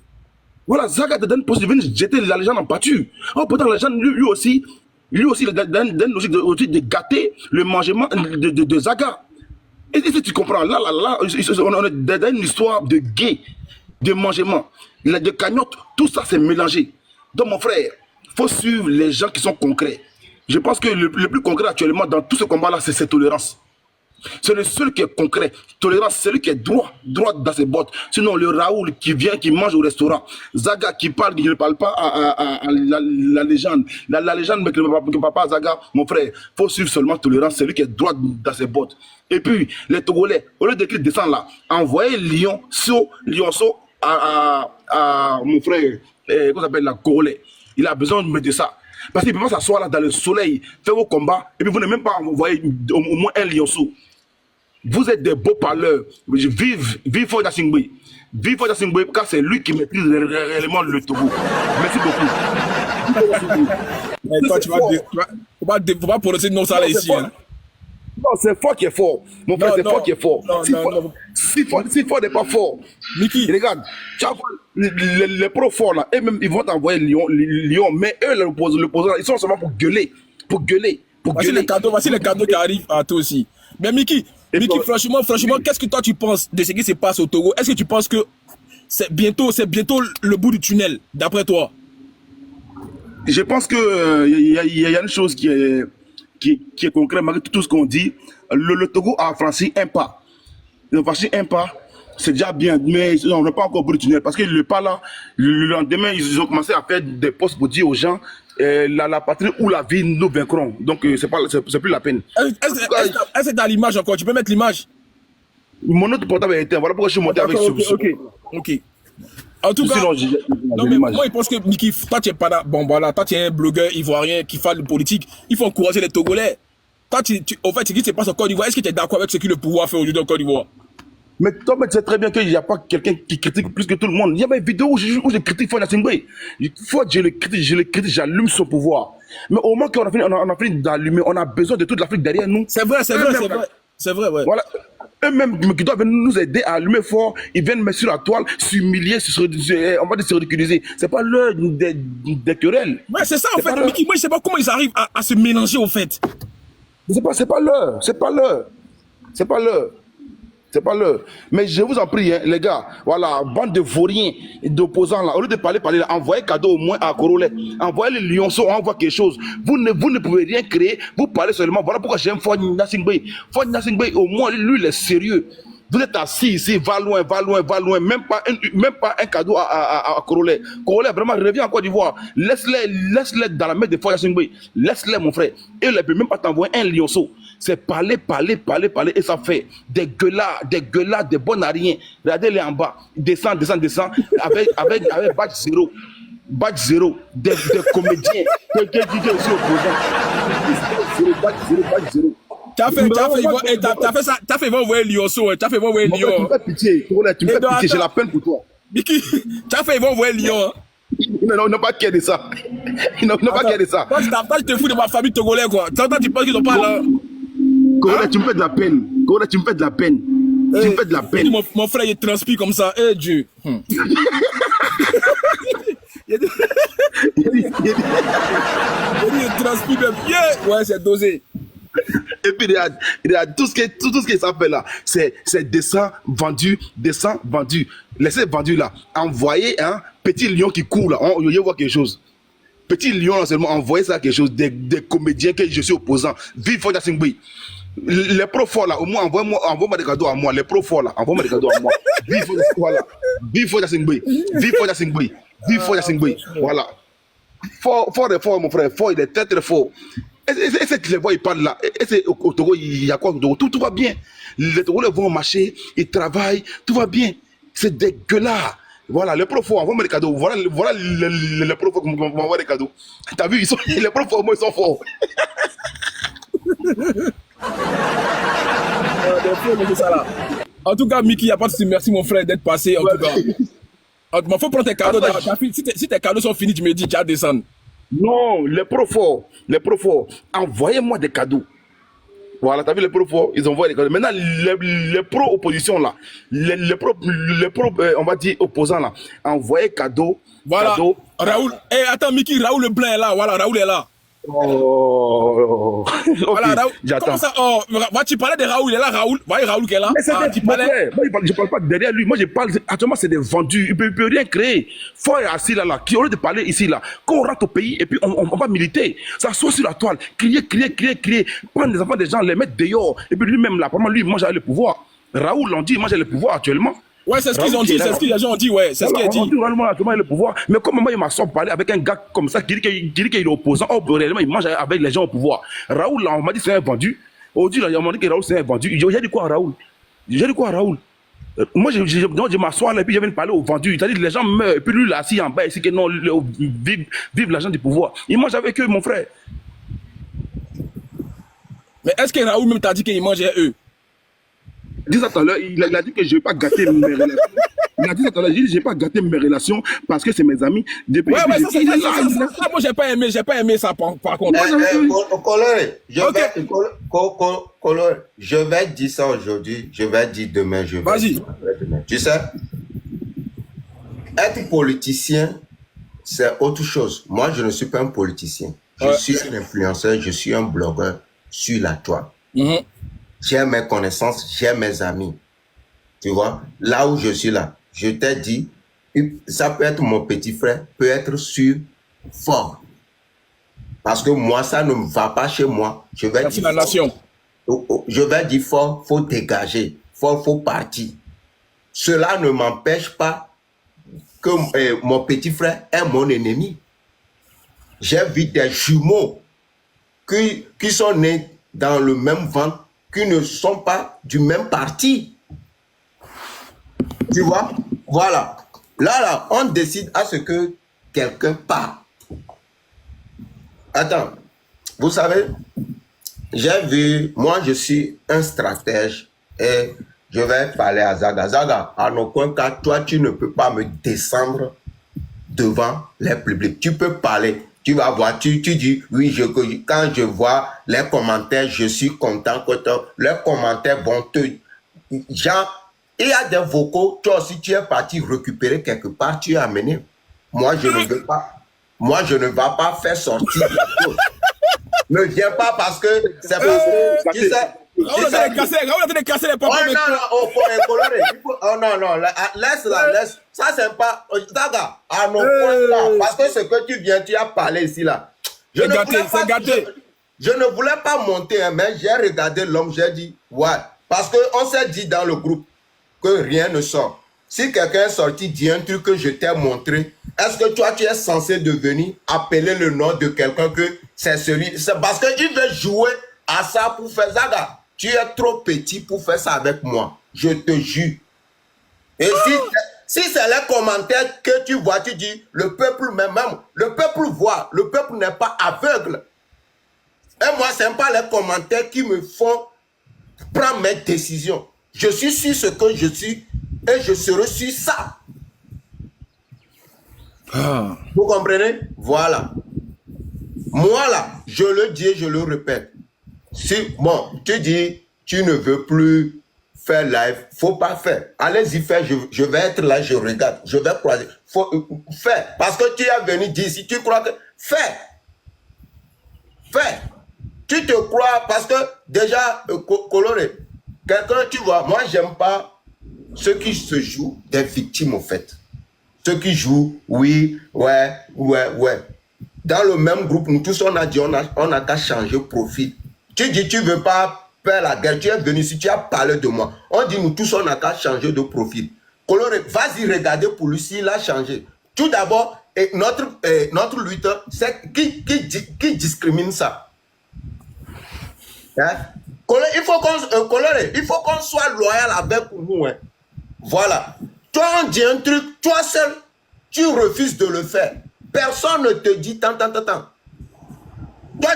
Voilà, Zaga est dans une posture de venir jeter la légende en pâture. Oh, pourtant, la légende, lui aussi, il est dans une logique de gâter le mangement de Zaga. Et si tu comprends, là, on est dans une histoire de gay, de mangement, de cagnotte, tout ça c'est mélangé. Donc, mon frère, il faut suivre les gens qui sont concrets. Je pense que le plus concret actuellement dans tout ce combat-là, c'est cette tolérance. C'est le seul qui est concret. Tolérance, c'est celui qui est droit dans ses bottes. Sinon, le Raoul qui vient, qui mange au restaurant. Zaga qui parle, qui ne parle pas à la légende. La légende, mais qui ne parle pas à Zaga, mon frère, il faut suivre seulement tolérance. C'est lui qui est droit dans ses bottes. Et puis, les Togolais, au lieu de qu'ils descendent là, envoyez Lionceau à mon frère, comment s'appelle la Congolais. Il a besoin de ça. Parce qu'il ne peut pas s'asseoir là dans le soleil, faire vos combats, et puis vous n'avez même pas envoyé au moins un lionceau. Vous êtes des beaux parleurs. Vive Foya Singbe. Vive Foya Singbe, car c'est lui qui maîtrise réellement le Togo. Merci beaucoup. Mais toi, faut pas prononcer non ça là ici. Hein. Non, c'est fort qui est fort. Mon frère, c'est fort qui est fort. Non. Si fort n'est pas fort. Mickey. Regarde, tu vois, les pros forts là, eux même ils vont t'envoyer Lyon, mais eux, l'opposant, ils sont seulement pour gueuler. Voici les cadeaux qui arrivent à toi aussi. Mais Mickey, franchement, qu'est-ce que toi tu penses de ce qui se passe au Togo? Est-ce que tu penses que c'est bientôt le bout du tunnel, d'après toi? Je pense que y a une chose qui est concrète, malgré tout ce qu'on dit. Le Togo a franchi un pas. Ils ont franchi un pas, c'est déjà bien, mais on n'est pas encore au bout du tunnel. Parce que le pas là, le lendemain, ils ont commencé à faire des postes pour dire aux gens la patrie ou la vie, nous vaincrons. Donc, c'est plus la peine. Est-ce que tu as l'image encore? Tu peux mettre l'image? Mon autre portable est éteint. Voilà pourquoi je suis monté avec ce. Ok. En tout cas, non, mais moi, je pense que Mickey, toi, tu es pas là. Bon, voilà, toi, tu es un blogueur ivoirien qui fait de politique. Il faut encourager les Togolais. Toi, au fait, ce qui se passe en Côte d'Ivoire, est-ce que tu es d'accord avec ce que le pouvoir fait aujourd'hui en Côte d'Ivoire? Mais toi, tu sais très bien qu'il n'y a pas quelqu'un qui critique plus que tout le monde. Il y a des vidéos où je critique Foya Singbe. Une fois que je le critique, j'allume son pouvoir. Mais au moment qu'on a fini d'allumer, on a besoin de toute l'Afrique derrière nous. C'est vrai, ouais. Voilà. Eux-mêmes qui doivent nous aider à allumer fort, ils viennent mettre sur la toile, s'humilier, on va dire se ridiculiser. C'est pas l'heure des querelles. Ouais, c'est ça en fait, Mickey. Moi, je sais pas comment ils arrivent à se mélanger au fait. C'est pas l'heure. Mais je vous en prie, hein, les gars, voilà, bande de vauriens, d'opposants là, au lieu de parler, envoyez cadeau au moins à Corolet, envoyez les lionceaux, on envoie quelque chose. Vous ne pouvez rien créer, vous parlez seulement. Voilà pourquoi j'aime Foya Singbe. Foya Singbe, au moins, lui, il est sérieux. Vous êtes assis ici, va loin, même pas un cadeau à Corolet. Corolet, vraiment, reviens en Côte d'Ivoire. Laisse-les dans la main de Foya Singbe. Laisse-les, mon frère. Et il ne peut même pas t'envoyer un lionceau. C'est parler, parler, parler, parler. Et ça fait des gueulards, des bons à rien. Regardez-les en bas. Descend, descend, descend. Avec batch zéro. Batch zéro. Des comédiens. Quelqu'un qui est aussi opposant. Batch zéro. T'as fait, ils vont envoyer Lyonceau, t'as fait, ils vont envoyer Lyon. Tu me fais pitié, tu me fais pitié, j'ai la peine pour toi. Miki, t'as fait, ils vont envoyer Lyon. Ils n'ont pas qu'à de ça. Ils n'ont pas qu'à de ça. Moi, je te fous de ma famille togolaise, quoi. T'entends, tu penses qu'ils sont pas là. Corona, tu me fais de la peine. Corona, tu me fais de la peine. Tu me fais de la peine. Mon frère, il transpire comme ça. Eh, Dieu. Il transpire même. Yeah. Ouais, c'est dosé. Et puis, regarde, tout ce qui s'appelle là, c'est descend, vendu. Laissez vendu là. Envoyez un petit lion qui court là. On y voit quelque chose. Petit lion là seulement, envoyez ça quelque chose. Des comédiens que je suis opposant. Vive Fodia Singboui. Les pros forts là, au moins envoie-moi des cadeaux à moi. Les pros forts là, envoie-moi des cadeaux à moi. Vive Fodia Singboui. Vive Fodia Singboui. Vive Fodia Singboui. Voilà. Fort est fort, mon frère. Fort, il est très très fort. Et c'est que les voix, ils parlent là. Et c'est au Togo, il y a quoi au Togo? Tout va bien. Les Togolais vont marcher, ils travaillent, tout va bien. C'est dégueulasse. Voilà, les profs, envoie-moi des cadeaux. Voilà les profs qui m'envoient des cadeaux. T'as vu, les profs, moi, ils sont forts. En tout cas, Miki, il n'y a pas de souci. Merci, mon frère, d'être passé. En tout cas, il faut prendre tes cadeaux. Si tes cadeaux sont finis, tu me dis, tu vas descendre. Non, les profs, envoyez-moi des cadeaux. Voilà, t'as vu les profs, ils envoient des cadeaux. Maintenant, les pro-opposition là, les pro, on va dire opposants là, envoyez cadeaux. Voilà, cadeaux. Raoul. Attends, Miki, Raoul le blanc est là. Voilà, Raoul est là. Oh, okay, voilà, Raoul. J'attends. Comment ça? Oh, tu parlais de Raoul, il est là, Raoul. Voyez Raoul qui est là. Mais c'est tu parlais... Moi, je parle pas derrière lui. Moi, je parle. Actuellement, c'est des vendus. Il peut rien créer. Faut être assis là, qui aurait de parler ici là. Quand on rentre au pays et puis on va militer, s'asseoir sur la toile, crier, prendre les enfants des gens, les mettre dehors. Et puis lui-même là, vraiment lui, moi j'ai le pouvoir. Raoul on dit, moi j'ai le pouvoir actuellement. Ouais, c'est ce qu'ils ont dit, c'est ce que les gens ont dit, ouais, c'est ce qu'il a dit. On dit réellement actuellement le pouvoir. Mais comme moi, il m'a sorti parler avec un gars comme ça qui dit qu'il est opposant. Oh, réellement, il mange avec les gens au pouvoir. Raoul, là, on m'a dit c'est un vendu. Aujourd'hui, là, on m'a dit que Raoul c'est un vendu. J'ai dit quoi à Raoul? Moi, je m'assois là et puis je viens de parler au vendu. C'est-à-dire que les gens meurent. Et puis lui, là, assis en bas, ici, que non, vive l'argent du pouvoir. Il mange avec eux, mon frère. Mais est-ce que Raoul même t'a dit qu'il mangeait eux? Dis ça tout à l'heure, il a dit que je ne vais pas gâter mes relations. Il a dit ça tout à l'heure, je ne vais pas gâter mes relations parce que c'est mes amis. Depuis, ouais, ça, moi, j'ai pas aimé ça, par contre. Coloré, je vais dire ça aujourd'hui, je vais dire demain, je vais dire demain. Tu sais, être politicien, c'est autre chose. Moi, je ne suis pas un politicien. Je suis un influenceur, je suis un blogueur sur la toile. J'ai mes connaissances, j'ai mes amis. Tu vois, là où je suis là, je t'ai dit, ça peut être mon petit frère, peut être sur fort. Parce que moi, ça ne va pas chez moi. Je vais dire la nation. Je vais dire fort, faut dégager. Fort, faut partir. Cela ne m'empêche pas que mon petit frère est mon ennemi. J'ai vu des jumeaux qui sont nés dans le même ventre, qui ne sont pas du même parti. Tu vois? Voilà. Là, on décide à ce que quelqu'un part. Attends. Vous savez, j'ai vu, moi je suis un stratège et je vais parler à Zaga. Zaga, en aucun cas, toi tu ne peux pas me descendre devant les publics. Tu peux parler. Tu vas voir, tu dis, oui, quand je vois les commentaires, je suis content que les commentaires vont te... Genre, il y a des vocaux, toi aussi tu es parti récupérer quelque part, tu es amené. Moi, je ne veux pas. Moi, je ne vais pas faire sortir. Ne viens pas parce que c'est parce que... Tu sais... On a casser les papas. Oh non, laisse. Ça, c'est pas... Daga, à nos points là. Parce que ce que tu viens, tu as parlé ici là. Je ne voulais pas monter, hein, mais j'ai regardé l'homme, j'ai dit, ouais. Parce qu'on s'est dit dans le groupe que rien ne sort. Si quelqu'un est sorti, dit un truc que je t'ai montré, est-ce que toi, tu es censé devenir appeler le nom de quelqu'un que c'est celui... C'est parce qu'il veut jouer à ça pour faire Zaga. Tu es trop petit pour faire ça avec moi. Je te jure. Et si c'est les commentaires que tu vois, tu dis, le peuple même, le peuple voit, le peuple n'est pas aveugle. Et moi, ce n'est pas les commentaires qui me font prendre mes décisions. Je suis sur ce que je suis et je serai sur ça. Vous comprenez? Voilà. Moi là, je le dis et je le répète. Si, bon, tu dis, tu ne veux plus faire live, faut pas faire. Allez-y faire, je vais être là, je regarde, je vais croiser. Faut faire. Parce que tu es venu dire, si tu crois que... Fais. Fais. Tu te crois, parce que déjà, Coloré, quelqu'un, tu vois, moi j'aime pas ceux qui se jouent des victimes au fait. Ceux qui jouent, oui, ouais. Dans le même groupe, nous tous, on a dit, on a qu'à changer profil. Tu dis, tu veux pas faire la guerre, tu es venu ici, tu as parlé de moi. On dit, nous tous, on a qu'à changer de profil. Coloré, vas-y regarder pour lui s'il a changé. Tout d'abord, notre lutteur, c'est qui discrimine ça. Hein? Il faut qu'on soit loyal avec nous. Hein. Voilà. Toi, on dit un truc, toi seul, tu refuses de le faire. Personne ne te dit tant. Toi,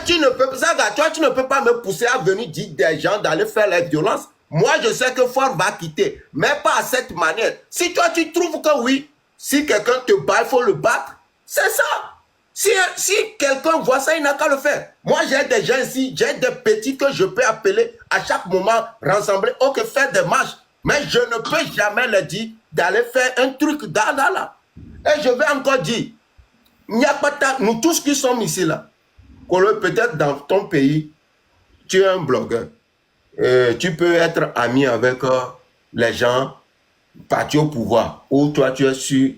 tu ne peux pas me pousser à venir dire des gens d'aller faire la violence. Moi, je sais que Ford va quitter, mais pas à cette manière. Si toi, tu trouves que oui, si quelqu'un te bat, il faut le battre, c'est ça. Si quelqu'un voit ça, il n'a qu'à le faire. Moi, j'ai des gens ici, j'ai des petits que je peux appeler à chaque moment, rassembler, ok, faire des marches. Mais je ne peux jamais leur dire d'aller faire un truc là. Et je vais encore dire, il n'y a pas nous tous qui sommes ici là, peut-être dans ton pays, tu es un blogueur. Tu peux être ami avec les gens partis au pouvoir, ou toi tu es sur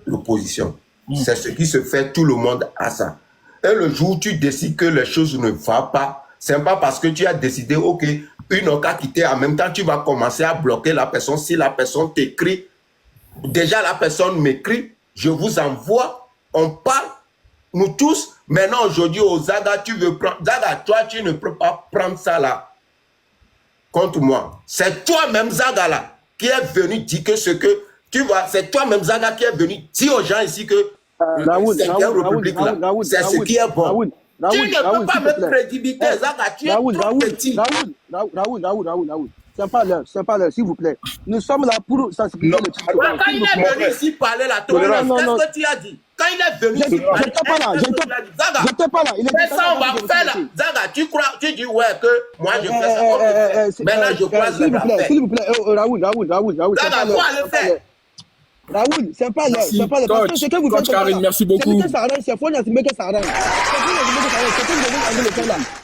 l'opposition. C'est ce qui se fait, tout le monde a ça. Et le jour où tu décides que les choses ne vont pas, c'est pas parce que tu as décidé, ok, une autre a quitté, en même temps tu vas commencer à bloquer la personne. Si la personne t'écrit, déjà la personne m'écrit, je vous envoie, on parle, nous tous. Maintenant aujourd'hui au Zaga, tu veux prendre, Zaga, toi tu ne peux pas prendre ça là contre moi. C'est toi-même Zaga là qui est venu dire que ce que, tu vois, c'est toi-même Zaga qui est venu dire aux gens ici que c'est ce qui est bon. Tu ne peux pas me crédibilité, Zaga, tu es trop petit. Raoul, c'est pas l'heure, s'il vous plaît. Nous sommes là pour sensibiliser le public. Quand il est venu ici parler la tolérance, qu'est-ce que tu as dit? Quand il est venu ici parler, j'étais pas là. Mais ça, on va faire là. Zaga, tu dis ouais que moi je fais ça. Maintenant, je croise les affaires. S'il vous plaît, Raoul. Zaga, faut aller faire. Raoul, c'est pas l'heure. C'est pas l'heure. Parce que ce que vous faites, Karine, merci beaucoup. C'est ça arrange, c'est fort, que ça arrange.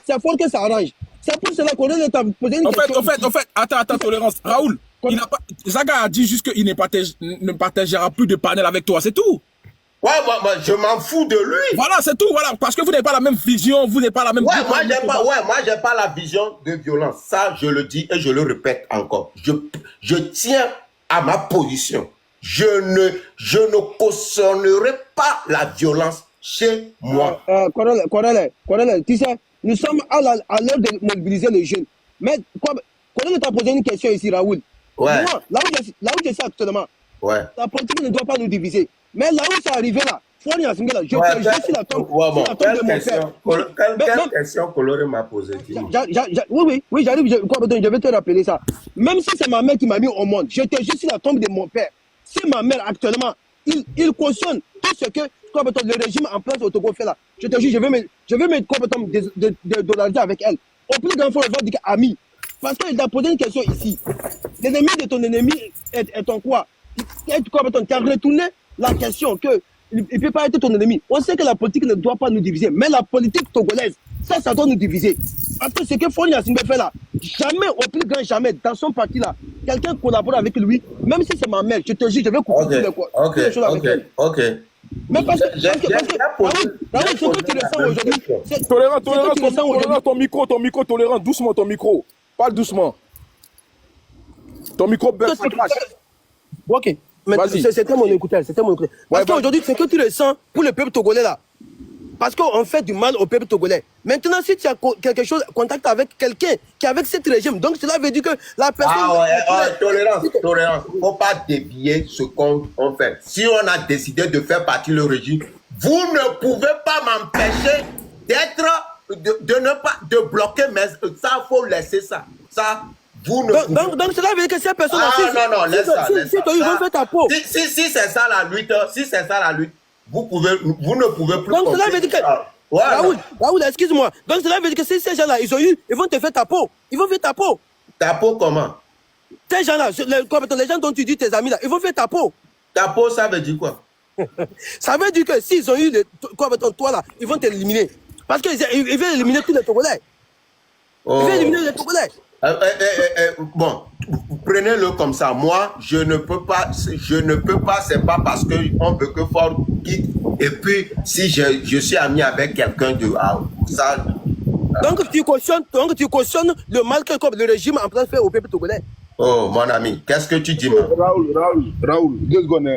C'est fort que ça arrange. C'est pour cela qu'on est posé une question. En fait, attends, tolérance. Raoul, Zaga a dit juste qu'il ne partagera plus de panel avec toi, c'est tout. Ouais, moi, je m'en fous de lui. Voilà, c'est tout, voilà. Parce que vous n'avez pas la même vision, vous n'avez pas la même... moi, j'ai pas la vision de violence. Ça, je le dis et je le répète encore. Je tiens à ma position. Je ne cautionnerai pas la violence chez moi. Colonel, tu sais, nous sommes à l'heure de mobiliser les jeunes. Mais, Colonel t'a posé une question ici, Raoul. Ouais. Moi, là où je suis actuellement, la politique ne doit pas nous diviser. Mais là où c'est arrivé là, je suis la tombe de mon père. Quelle question Coloré m'a posée? Oui, j'arrive, je vais te rappeler ça. Même si c'est ma mère qui m'a mis au monde, je suis la tombe de mon père. Si ma mère actuellement, il cautionne tout ce que le régime en place au Togo fait là, je te jure, je vais me dollariser avec elle. Au plus grand fois, je vais dire ami. Parce qu'il t'a posé une question ici. L'ennemi de ton ennemi est ton quoi? Tu as retourné la question que il ne peut pas être ton ennemi. On sait que la politique ne doit pas nous diviser, mais la politique togolaise, ça doit nous diviser. Parce que ce que Foni Yacine fait là, jamais, au plus grand jamais, dans son parti là, quelqu'un collabore avec lui, même si c'est ma mère, je te jure, je vais couper toutes les choses avec elle. Ok. Mais parce que ce que tu ressens aujourd'hui, Tolérant, ton micro, tolérant, doucement ton micro. Parle doucement. Ton micro baisse, ça crache. Ok. C'était mon écouteur. Parce qu'aujourd'hui, c'est que tu le sens pour le peuple togolais là. parce qu'on fait du mal au peuple togolais. Maintenant, si tu as quelque chose, contact avec quelqu'un qui est avec ce régime, donc cela veut dire que la personne... Tolérance. Il ne faut pas dévier ce qu'on fait. Si on a décidé de faire partie du régime, vous ne pouvez pas m'empêcher de bloquer, mais ça, il faut laisser ça. Ça, vous ne pouvez... donc cela veut dire que ces personnes... non, laisse ça. Si ils vont faire ta peau. Si c'est ça la lutte, vous ne pouvez plus... Donc cela veut dire que... Raoul, excuse-moi. Donc cela veut dire que si ces gens-là, ils vont te faire ta peau. Ils vont faire ta peau. Ta peau comment? Ces gens-là, les gens dont tu dis tes amis là, ils vont faire ta peau. Ta peau, ça veut dire quoi? Ça veut dire que s'ils ont eu toi là, ils vont t'éliminer. Parce qu'ils veulent éliminer tous les Togolais. Ils veulent éliminer les Togolais. Bon, prenez-le comme ça. Moi, je ne peux pas, c'est pas parce qu'on veut que Ford quitte. Et puis, si je suis ami avec quelqu'un de ça. Donc tu cautionnes le mal que le régime en place fait au peuple togolais. Oh, mon ami, qu'est-ce que tu dis, moi? Raoul, 2 secondes.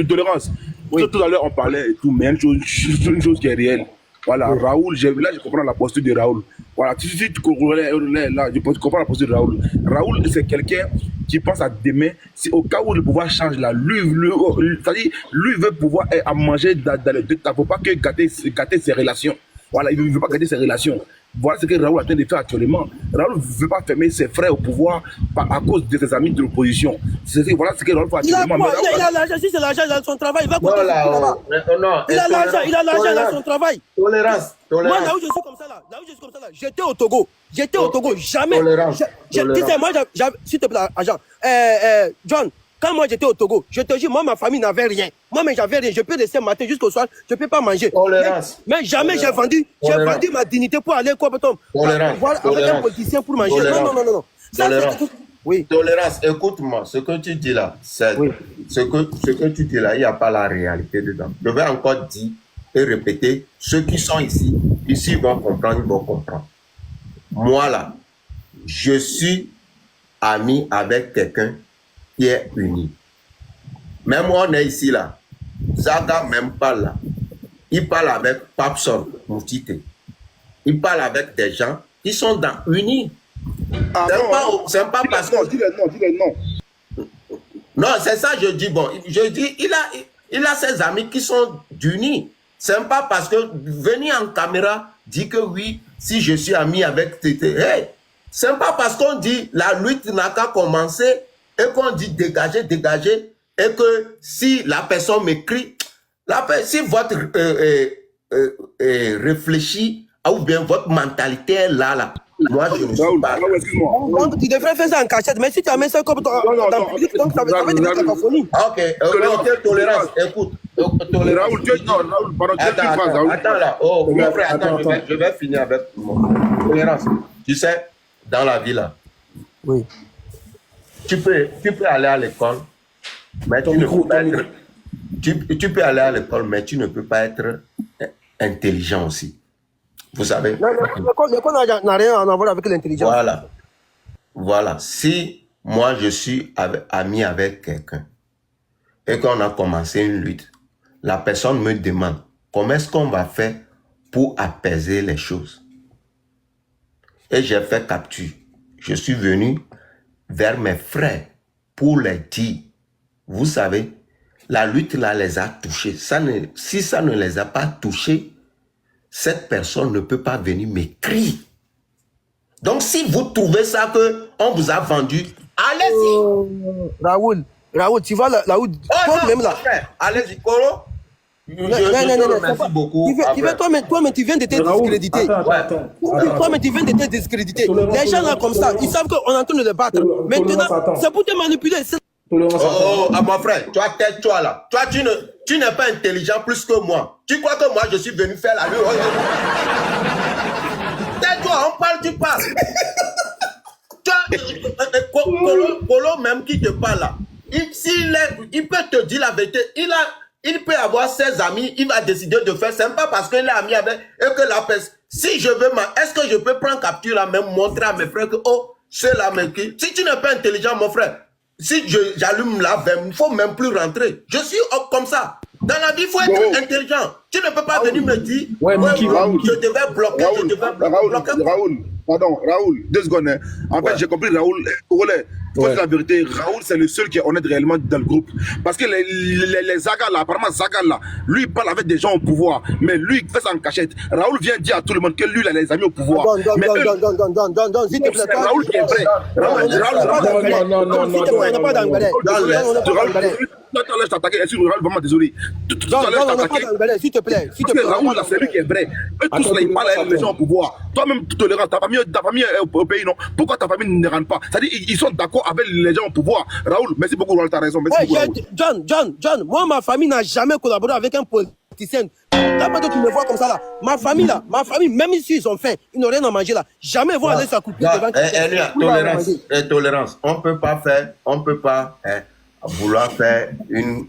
Tolérance. Oui. Tout à l'heure, on parlait et tout, mais une chose qui est réelle. Voilà, Raoul, là, je comprends la posture de Raoul. Voilà, si tu comprends là, je comprends la posture de Raoul. Raoul, c'est quelqu'un qui pense à demain. Si au cas où le pouvoir change là, c'est-à-dire, lui veut pouvoir manger dans le deux. Il ne faut pas que gâter ses relations. Voilà, il ne veut pas gâter ses relations. Voilà ce que Raoul est en train de faire actuellement. Raoul ne veut pas fermer ses frères au pouvoir à cause de ses amis de l'opposition. Voilà ce que Raoul fait actuellement. Il a l'argent, si c'est l'argent, il a son travail, il va compter là-bas. Il a l'argent, il a son travail. Tolérance. Moi, là où je suis comme ça, j'étais au Togo. Jamais. Tu sais, moi, s'il te plaît, agent. John, quand moi j'étais au Togo, je te jure, moi, ma famille n'avait rien. Moi, mais j'avais rien. Je peux rester matin jusqu'au soir, je ne peux pas manger. Mais jamais j'ai vendu ma dignité pour aller avec un politicien pour manger. Non. Oui. Tolérance, écoute-moi, ce que tu dis là, ce que tu dis là, il n'y a pas la réalité dedans. Je vais encore dire et répéter, ceux qui sont ici vont comprendre, Moi là, je suis ami avec quelqu'un qui est uni. Même moi, on est ici là. Zaga même pas là. Il parle avec Papson Moutite. Il parle avec des gens qui sont unis. C'est pas parce que... Dis les noms. Non, c'est ça je dis. Bon, je dis, il a ses amis qui sont unis. C'est pas parce que venir en caméra dit que oui, si je suis ami avec Tété. Hey, c'est pas parce qu'on dit la lutte n'a qu'à commencer et qu'on dit dégager, et que si la personne m'écrit, si votre réfléchit ou bien votre mentalité est là, moi je ne suis pas. Donc tu devrais faire ça en cachette, mais si tu amènes ça comme dans le public, donc ça va être une cacophonie. Ok, tolérance, écoute. Raoul, attends là. Oh, mon frère, attends, je vais finir avec moi. Tolérance, tu sais, dans la vie là, oui. Tu peux aller à l'école, mais tu peux aller à l'école, mais tu ne peux pas être intelligent aussi. Vous savez? L'école n'a rien à voir avec l'intelligence. Voilà. Si moi je suis ami avec quelqu'un et qu'on a commencé une lutte, la personne me demande comment est-ce qu'on va faire pour apaiser les choses. Et j'ai fait capture. Je suis venu vers mes frères pour les dire, vous savez, la lutte là les a touchés. Si ça ne les a pas touchés, cette personne ne peut pas venir m'écrire. Donc si vous trouvez ça qu'on vous a vendu, allez-y. Raoul, tu vois là où... même là. Allez-y, Koro. Merci beaucoup. Toi-même, tu viens de te discréditer. Toi-même, tu viens de te discréditer. Les gens là comme ça, ils savent qu'on est en train de les battre. Maintenant, c'est pour te manipuler. Mon frère, toi là. Toi, tu n'es pas intelligent plus que moi. Tu crois que moi, je suis venu faire la lutte? Tais-toi, on parle, tu parles. Polo même qui te parle là, il peut te dire la vérité. Il peut avoir ses amis, il va décider de faire. C'est pas parce qu'il est ami avec et que la personne. Si je veux, est-ce que je peux prendre capture là, même montrer à mes frères que c'est la même qui. Si tu n'es pas intelligent, mon frère, si j'allume la veille, il ne faut même plus rentrer. Je suis comme ça. Dans la vie, il faut être intelligent. Tu ne peux pas venir me dire, Ouais, Mickey, je devais bloquer, je devais bloquer. Raoul, 2 secondes. Hein. En fait, j'ai compris, Raoul, faut dire la vérité, Raoul, c'est le seul qui est honnête réellement dans le groupe. Parce que les Zaga là, apparemment Zaga là, lui il parle avec des gens au pouvoir, mais lui il fait ça en cachette. Raoul vient dire à tout le monde que lui il a les amis au pouvoir. S'il te plaît. C'est Raoul qui est vrai. Tout à l'heure, je t'attaquais, je suis vraiment désolé. Tout à l'heure, je t'attaquais. S'il te plaît. Raoul, là, c'est lui qui est vrai. Eux tous, là, ils parlent avec les gens au pouvoir. Toi-même, tolérant, ta famille est au pays, non? Pourquoi ta famille ne rentre pas? C'est-à-dire, ils sont d'accord avec les gens au pouvoir. Raoul, merci beaucoup, Raoul, t'as raison. Merci beaucoup, John, moi, ma famille n'a jamais collaboré avec un politicien. Là, maintenant, tu me vois comme ça, là. Ma famille, même si ils ont faim, ils n'ont rien à manger, là. Jamais vont aller s'accouper devant Tolérance. On peut pas vouloir faire une...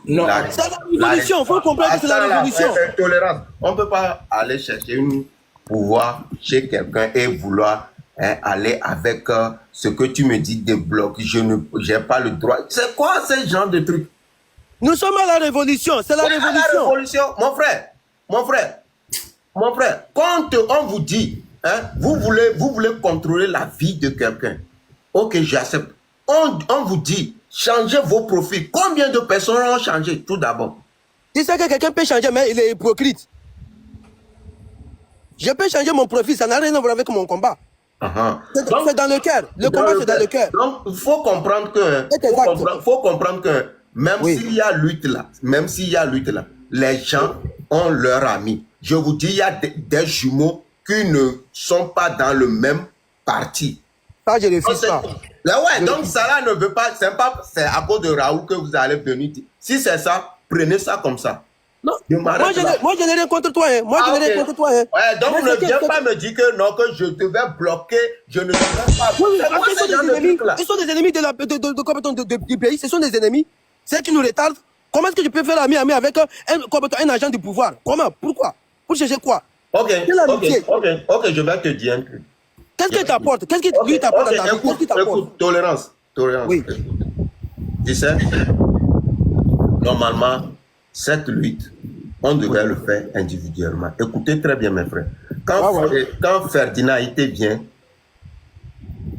Non. C'est la révolution, il faut comprendre que c'est la révolution. Tolérance. On ne peut pas aller chercher un pouvoir chez quelqu'un et vouloir aller avec ce que tu me dis débloquer. Je n'ai pas le droit. C'est quoi ce genre de truc? Nous sommes à la révolution, c'est la révolution. Mon frère, quand on vous dit, vous voulez contrôler la vie de quelqu'un, ok, j'accepte. On vous dit, changez vos profils. Combien de personnes ont changé tout d'abord? Tu sais que quelqu'un peut changer, mais il est hypocrite. Je peux changer mon profil, ça n'a rien à voir avec mon combat. C'est dans le cœur. Le combat, c'est dans le cœur. Donc, il faut comprendre que même s'il y a lutte là, les gens ont leur ami. Je vous dis, il y a des jumeaux qui ne sont pas dans le même parti. Ça, je ne refuse pas. Là, ouais, donc ça là ne veut pas, c'est à cause de Raoul que vous allez venir. Si c'est ça, prenez ça comme ça. Non. Moi, je n'ai rien contre toi. Hein. Moi, je n'ai rien contre toi. Hein. Ouais, donc ne viens pas me dire que non, que je devais bloquer, je ne devais pas. Oui, ils sont des ennemis du pays, ce sont des ennemis. C'est qui nous retardent. Comment est-ce que je peux faire ami avec un agent du pouvoir? Comment? Pourquoi? Pour chercher quoi? Ok, je vais te dire un truc. Qu'est-ce qu'il t'apporte? Qu'est-ce qu'il lui t'apporte dans ta vie? Écoute, tolérance. Oui. Tu sais, normalement, cette lutte, on devrait le faire individuellement. Écoutez très bien, mes frères. Quand Ferdinand vient,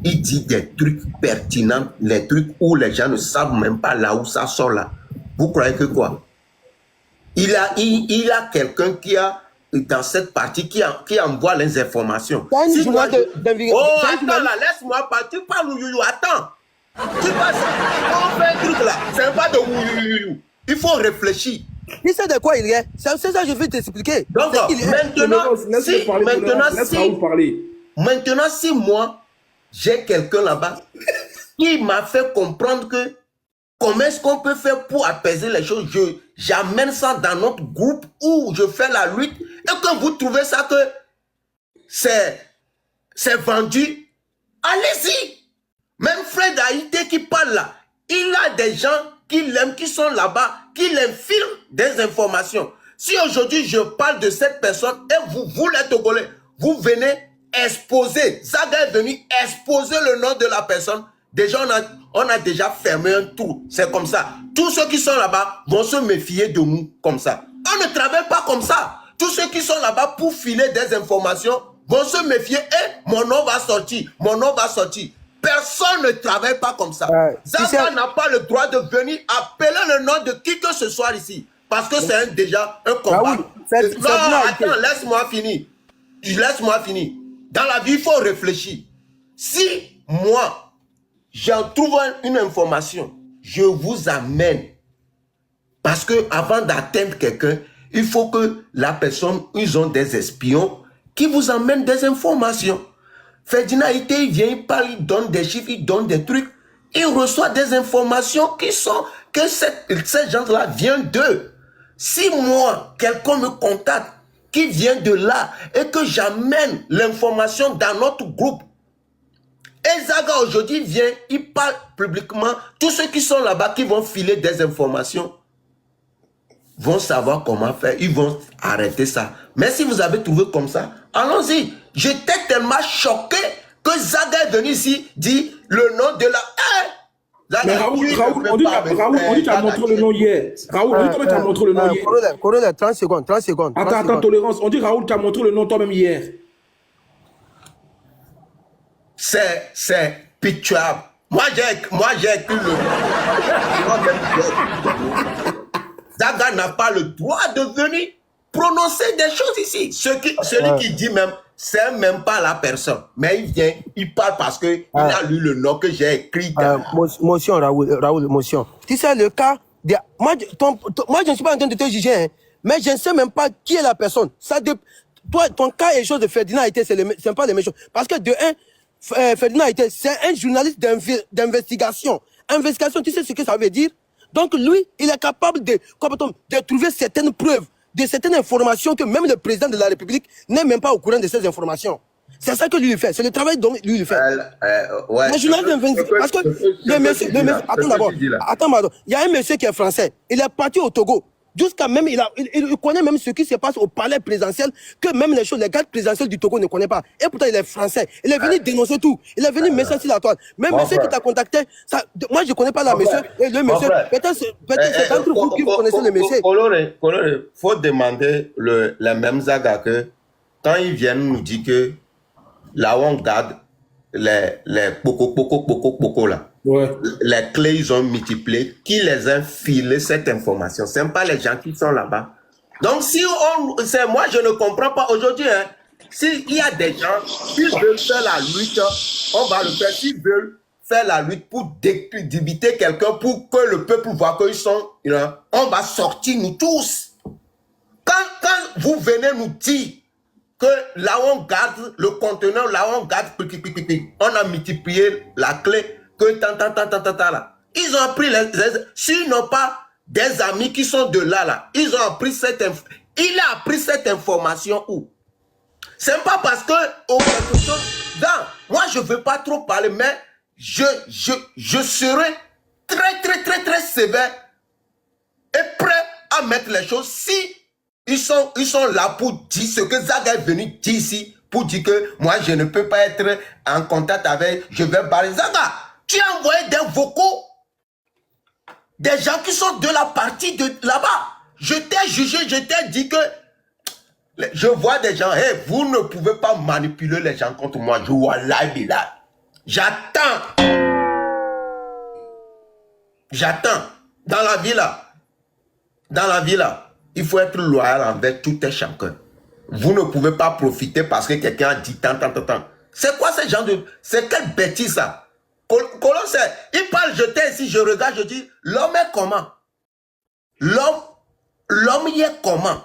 il dit des trucs pertinents, les trucs où les gens ne savent même pas là où ça sort là. Vous croyez que quoi? Il a quelqu'un qui a dans cette partie qui envoie les informations. Oh, attends là, laisse-moi pas. Tu parles ouyouyou, attends. Tu passes, on fait un truc là. C'est pas de ouyouyou. Il faut réfléchir. Tu sais de quoi il est? C'est ça que je vais t'expliquer. Donc, maintenant, si moi, j'ai quelqu'un là-bas qui m'a fait comprendre que comment est-ce qu'on peut faire pour apaiser les choses, j'amène ça dans notre groupe où je fais la lutte et que vous trouvez ça que c'est vendu, allez-y. Même Fred Haïté qui parle là, il a des gens qui l'aiment, qui sont là-bas, qui l'infiltrent des informations. Si aujourd'hui je parle de cette personne et vous les Togolais, vous venez exposer, Zaga est venu exposer le nom de la personne, déjà on a déjà fermé un trou, c'est comme ça. Tous ceux qui sont là-bas vont se méfier de nous comme ça. On ne travaille pas comme ça. Tous ceux qui sont là-bas pour filer des informations vont se méfier et mon nom va sortir, mon nom va sortir. Personne ne travaille pas comme ça. Zaga n'a pas le droit de venir appeler le nom de qui que ce soit ici. Parce que c'est déjà un combat. Attends, laisse-moi finir. Laisse-moi finir. Dans la vie, il faut réfléchir. Si moi, j'en trouve une information, je vous amène. Parce que avant d'atteindre quelqu'un, il faut que la personne, ils ont des espions qui vous amènent des informations. Ferdinand Haïté, il vient, il parle, il donne des chiffres, il donne des trucs. Il reçoit des informations qui sont, que ces gens-là viennent d'eux. Si moi, quelqu'un me contacte, qui vient de là, et que j'amène l'information dans notre groupe, et Zaga aujourd'hui vient, il parle publiquement, tous ceux qui sont là-bas, qui vont filer des informations, vont savoir comment faire, ils vont arrêter ça. Mais si vous avez trouvé comme ça, allons-y. J'étais tellement choqué que Zaga est venu ici, dit le nom de la... Mais Raoul, on dit que tu as montré le nom hier. Raoul, on dit que tu as montré le nom hier. Colonel, 30 secondes. Attends, tolérance. On dit Raoul, tu as montré le nom toi-même hier. C'est pitoyable. Moi, j'ai écrit le... Zaga n'a pas le droit de venir prononcer des choses ici. Celui qui dit même, c'est même pas la personne. Mais il vient, il parle parce qu'il a lu le nom que j'ai écrit. Motion, Raoul, motion. Tu sais, le cas... Moi, je ne suis pas en train de te juger, hein, mais je ne sais même pas qui est la personne. Toi, ton cas et chose de Ferdinand Haïté, c'est pas les mêmes choses. Parce que de un, Ferdinand Haïté, c'est un journaliste d'investigation. Investigation, tu sais ce que ça veut dire? Donc lui, il est capable de trouver certaines preuves, de certaines informations que même le président de la République n'est même pas au courant de ces informations. C'est ça que lui fait. C'est le travail dont lui il fait. Ouais. Le journaliste d'investigation. Parce que le monsieur, attends d'abord. Il y a un monsieur qui est français. Il est parti au Togo. Jusqu'à même, il connaît même ce qui se passe au palais présidentiel, que même les gardes présidentiels du Togo ne connaissent pas. Et pourtant, il est français. Il est venu dénoncer tout. Il est venu mettre ça sur la toile. Même monsieur qui t'a contacté, moi, je ne connais pas la monsieur. Et le monsieur, peut-être c'est d'entre vous qui vous connaissez le monsieur. Coloré, faut demander les mêmes Zaga que quand ils viennent nous dire que là où on garde les poko là. Ouais. Les clés, ils ont multiplié. Qui les a filé cette information? Ce n'est pas les gens qui sont là-bas. Donc, moi, je ne comprends pas aujourd'hui. Hein, s'il y a des gens qui veulent faire la lutte, on va le faire. S'ils veulent faire la lutte pour débiter quelqu'un, pour que le peuple voit qu'ils sont, on va sortir nous tous. Quand vous venez nous dire que là où on garde le conteneur, là où on garde, on a multiplié la clé. Là. Ils ont appris s'ils n'ont pas des amis qui sont de là, ils ont appris il a appris cette information où? C'est pas parce que moi je veux pas trop parler, mais je serai très sévère et prêt à mettre les choses si ils sont là pour dire ce que Zaga est venu dire ici, pour dire que moi je ne peux pas être en contact avec, je vais parler Zaga. Tu as envoyé des vocaux, des gens qui sont de la partie de là-bas. Je t'ai jugé, je t'ai dit que je vois des gens, hey, vous ne pouvez pas manipuler les gens contre moi. Je vois là. J'attends. Dans la vie là, il faut être loyal envers tout et chacun. Vous ne pouvez pas profiter parce que quelqu'un a dit tant. C'est quoi ce genre de... C'est quelle bêtise ça? Colosset, il parle, je t'ai ici, je regarde, je dis, l'homme est comment? L'homme y est comment?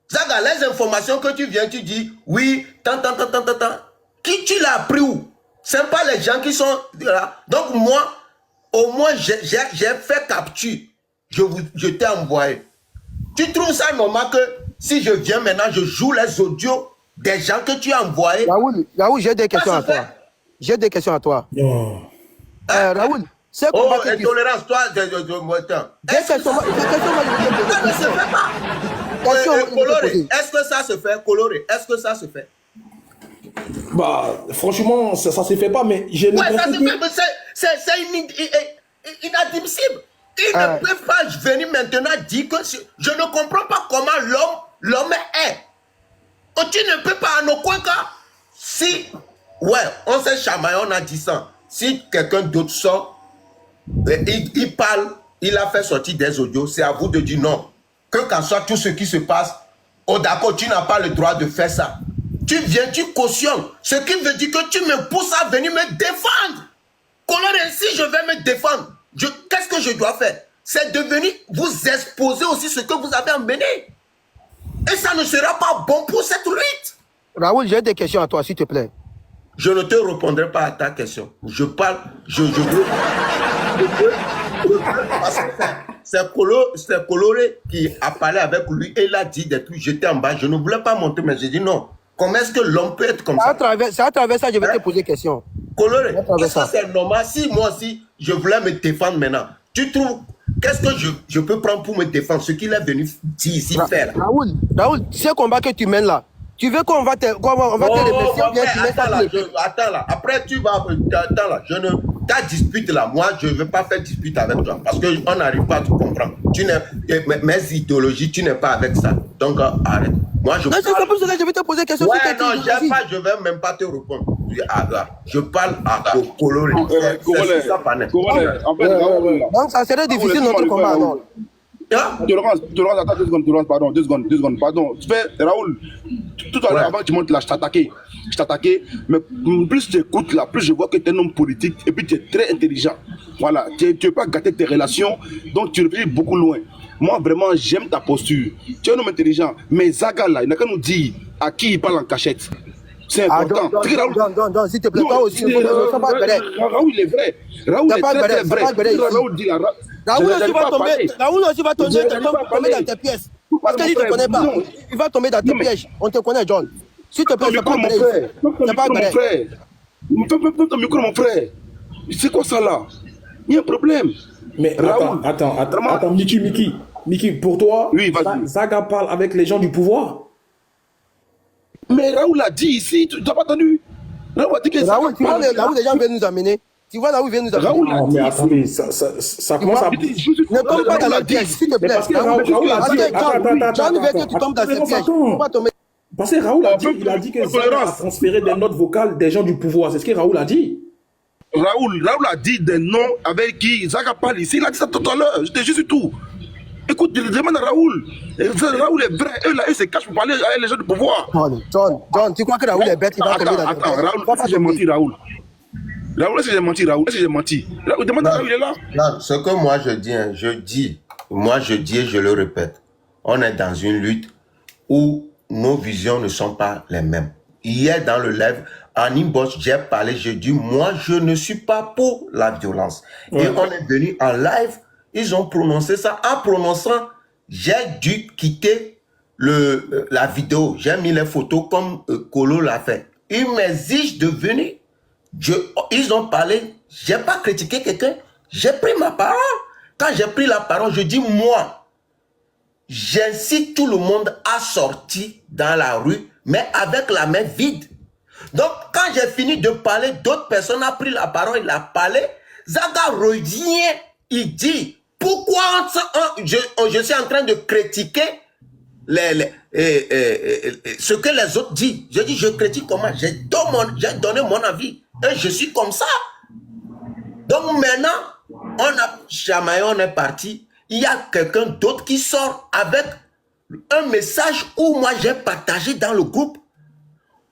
Zaga, les informations que tu viens, tu dis, oui, tant. Qui tu l'as appris où? C'est pas les gens qui sont là. Donc moi, au moins, j'ai fait capture. Je t'ai envoyé. Tu trouves ça normal que si je viens maintenant, je joue les audios des gens que tu as envoyés? Raoul, j'ai des questions à toi. J'ai des questions à toi. Raoul, c'est comment que intolérance, toi, des questions. Coloré, est-ce que ça se fait? Coloré, est-ce que ça se fait? Bah, franchement, ça se fait pas, mais j'ai l'impression que... C'est inadmissible. Il ne peut pas venir maintenant dire que... Je ne comprends pas comment l'homme est. Oh, tu ne peux pas en aucun cas. Si... Ouais, on s'est chamaillé, on a dit ça. Si quelqu'un d'autre sort, il parle, il a fait sortir des audios, c'est à vous de dire non. Que qu'en soit tout ce qui se passe, oh d'accord, tu n'as pas le droit de faire ça. Tu viens, tu cautionnes. Ce qui veut dire que tu me pousses à venir me défendre. Coloré, si je vais me défendre, qu'est-ce que je dois faire? C'est de venir vous exposer aussi ce que vous avez emmené. Et ça ne sera pas bon pour cette lutte. Raoul, j'ai des questions à toi, s'il te plaît. Je ne te répondrai pas à ta question. Je parle, je veux. Parce que c'est Coloré qui a parlé avec lui et il a dit des trucs. J'étais en bas, je ne voulais pas monter, mais j'ai dit non. Comment est-ce que l'homme peut être comme ça? C'est à travers ça que je vais te poser une question. Coloré, est-ce que c'est normal si moi aussi je voulais me défendre maintenant? Tu trouves, qu'est-ce que je peux prendre pour me défendre? Ce qu'il est venu dire ici faire. Raoul, ce combat que tu mènes là, tu veux qu'on va te remercier ou bien tu mets ça? Attends là, après tu vas... Attends là, ta dispute là, moi, je ne veux pas faire dispute avec toi parce qu'on n'arrive pas à te comprendre. Mes idéologies, tu n'es pas avec ça. Donc, arrête. Moi, je Non, c'est pas pour cela que je vais te poser une question. Ouais, non, je ne vais même pas te répondre. Je parle à Colo. C'est ça, pas net. En fait, Raoul, Donc, ça serait difficile notre combat, alors. Tolérance, attends 2 secondes, Tolérance, pardon, 2 secondes, pardon. Tu fais, Raoul, tout à l'heure, avant que tu montes là, je t'attaquais, mais plus tu écoutes là, plus je vois que tu es un homme politique et puis tu es très intelligent. Voilà, tu ne peux pas gâter tes relations, donc tu réfléchis beaucoup loin. Moi, vraiment, j'aime ta posture. Tu es un homme intelligent, mais Zaga là, il n'a qu'à nous dire à qui il parle en cachette. C'est important. Non, s'il te plaît, toi aussi, Raoul, il est vrai. Raoul est très vrai. Raoul dit la Raoul aussi va tomber dans tes pièces. Parce qu'il ne te connaît pas. Il va tomber dans tes pièges. On te connaît, John. S'il te plaît, c'est pas vrai. C'est pas vrai. Fais ton micro, mon frère. C'est quoi ça là? Il y a un problème. Mais attends, Miki, pour toi, oui, Zaga parle avec les gens du pouvoir. Mais Raoul a dit ici, tu n'as pas entendu? Raoul a dit que Raoul, tu vois là où les gens viennent nous amener. Tu vois là où ils viennent nous amener. Raoul a dit. Mais attendez, ça commence à. Ne tombe pas dans la piège, s'il te plaît. Parce que Raoul a dit. John veut que tu tombes dans ces pièges. Parce que Raoul a dit que Zaga a transféré des notes vocales des gens du pouvoir. C'est ce que Raoul a dit. Raoul a dit des noms avec qui Zaga parle ici. Il a dit ça tout à l'heure. Je te jure sur tout. Écoute, demande à Raoul. Raoul est vrai. Eux, là, ils se cachent pour parler avec les gens du pouvoir. John, tu crois que Raoul est bête? Il va tomber dans Attends, Raoul, si j'ai menti, Raoul. Raoul, si j'ai menti, demande à Raoul, il est là. Non, ce que moi je dis et je le répète, on est dans une lutte où nos visions ne sont pas les mêmes. Hier, dans le live, en inbox, j'ai parlé, je dis, moi, je ne suis pas pour la violence. Et on est venu en live, ils ont prononcé ça. En prononçant, j'ai dû quitter la vidéo. J'ai mis les photos comme Colo l'a fait. Ils m'exigent de venir. Ils ont parlé, j'ai pas critiqué quelqu'un, j'ai pris ma parole. Quand j'ai pris la parole, je dis, moi, j'incite tout le monde à sortir dans la rue, mais avec la main vide. Donc, quand j'ai fini de parler, d'autres personnes ont pris la parole, il a parlé. Zaga revient, il dit, pourquoi je suis en train de critiquer ce que les autres disent. Je dis, je critique comment? J'ai donné mon avis. Et je suis comme ça. Donc maintenant, on a chamaillé, on est parti. Il y a quelqu'un d'autre qui sort avec un message où moi j'ai partagé dans le groupe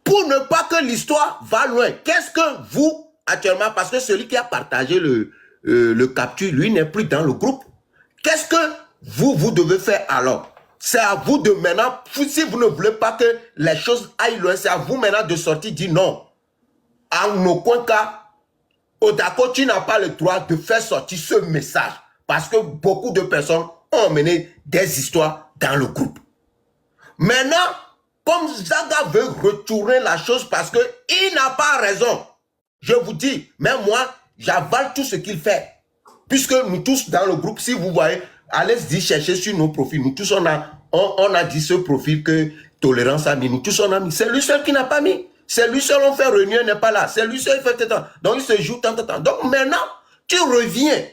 pour ne pas que l'histoire va loin. Qu'est-ce que vous, actuellement, parce que celui qui a partagé le capture, lui n'est plus dans le groupe. Qu'est-ce que vous devez faire alors? C'est à vous de maintenant, si vous ne voulez pas que les choses aillent loin, c'est à vous maintenant de sortir, dire non. En aucun cas, Odako, tu n'as pas le droit de faire sortir ce message parce que beaucoup de personnes ont mené des histoires dans le groupe. Maintenant, comme Zaga veut retourner la chose parce qu'il n'a pas raison, je vous dis, même moi, j'avale tout ce qu'il fait. Puisque nous tous dans le groupe, si vous voyez, allez-y chercher sur nos profils. Nous tous, on a dit ce profil que Tolérance a mis. Nous tous, on a mis. C'est lui seul qui n'a pas mis. C'est lui seul, on fait réunion, il n'est pas là. C'est lui seul, il fait tant. Donc, il se joue tant. Donc, maintenant, tu reviens.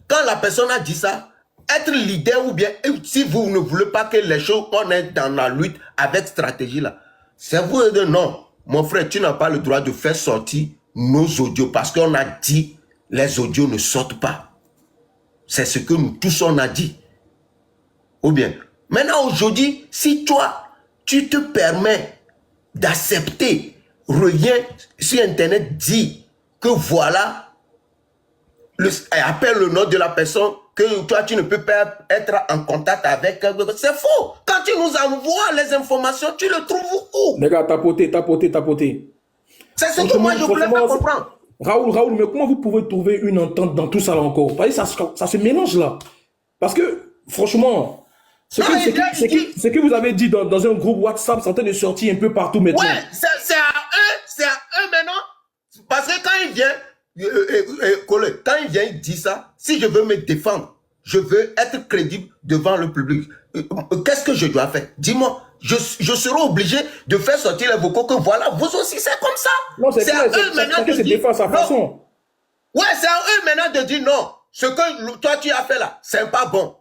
Quand la personne a dit ça, être leader ou bien, si vous ne voulez pas que les choses, on est dans la lutte avec stratégie là, c'est vous de dire non. Mon frère, tu n'as pas le droit de faire sortir nos audios parce qu'on a dit les audios ne sortent pas. C'est ce que nous tous on a dit. Ou bien, maintenant aujourd'hui, si toi, tu te permets d'accepter, reviens sur Internet, dis que voilà, appelle le nom de la personne, que toi, tu ne peux pas être en contact avec. C'est faux. Quand tu nous envoies les informations, tu le trouves où? Les gars, tapoter. C'est ce que moi, je voulais pas comprendre. Raoul, mais comment vous pouvez trouver une entente dans tout ça là encore? Parce que ça se mélange là. Parce que, franchement, ce que vous avez dit dans un groupe WhatsApp, c'est en train de sortir un peu partout maintenant. Ouais, c'est à eux maintenant. Parce que quand il vient, il dit ça, si je veux me défendre, je veux être crédible devant le public, qu'est-ce que je dois faire? Dis-moi. Je serai obligé de faire sortir les vocaux que voilà, vous aussi c'est comme ça. Non, c'est à eux maintenant de dire. Sa façon. Ouais, c'est à eux maintenant de dire non. Ce que toi tu as fait là, c'est pas bon.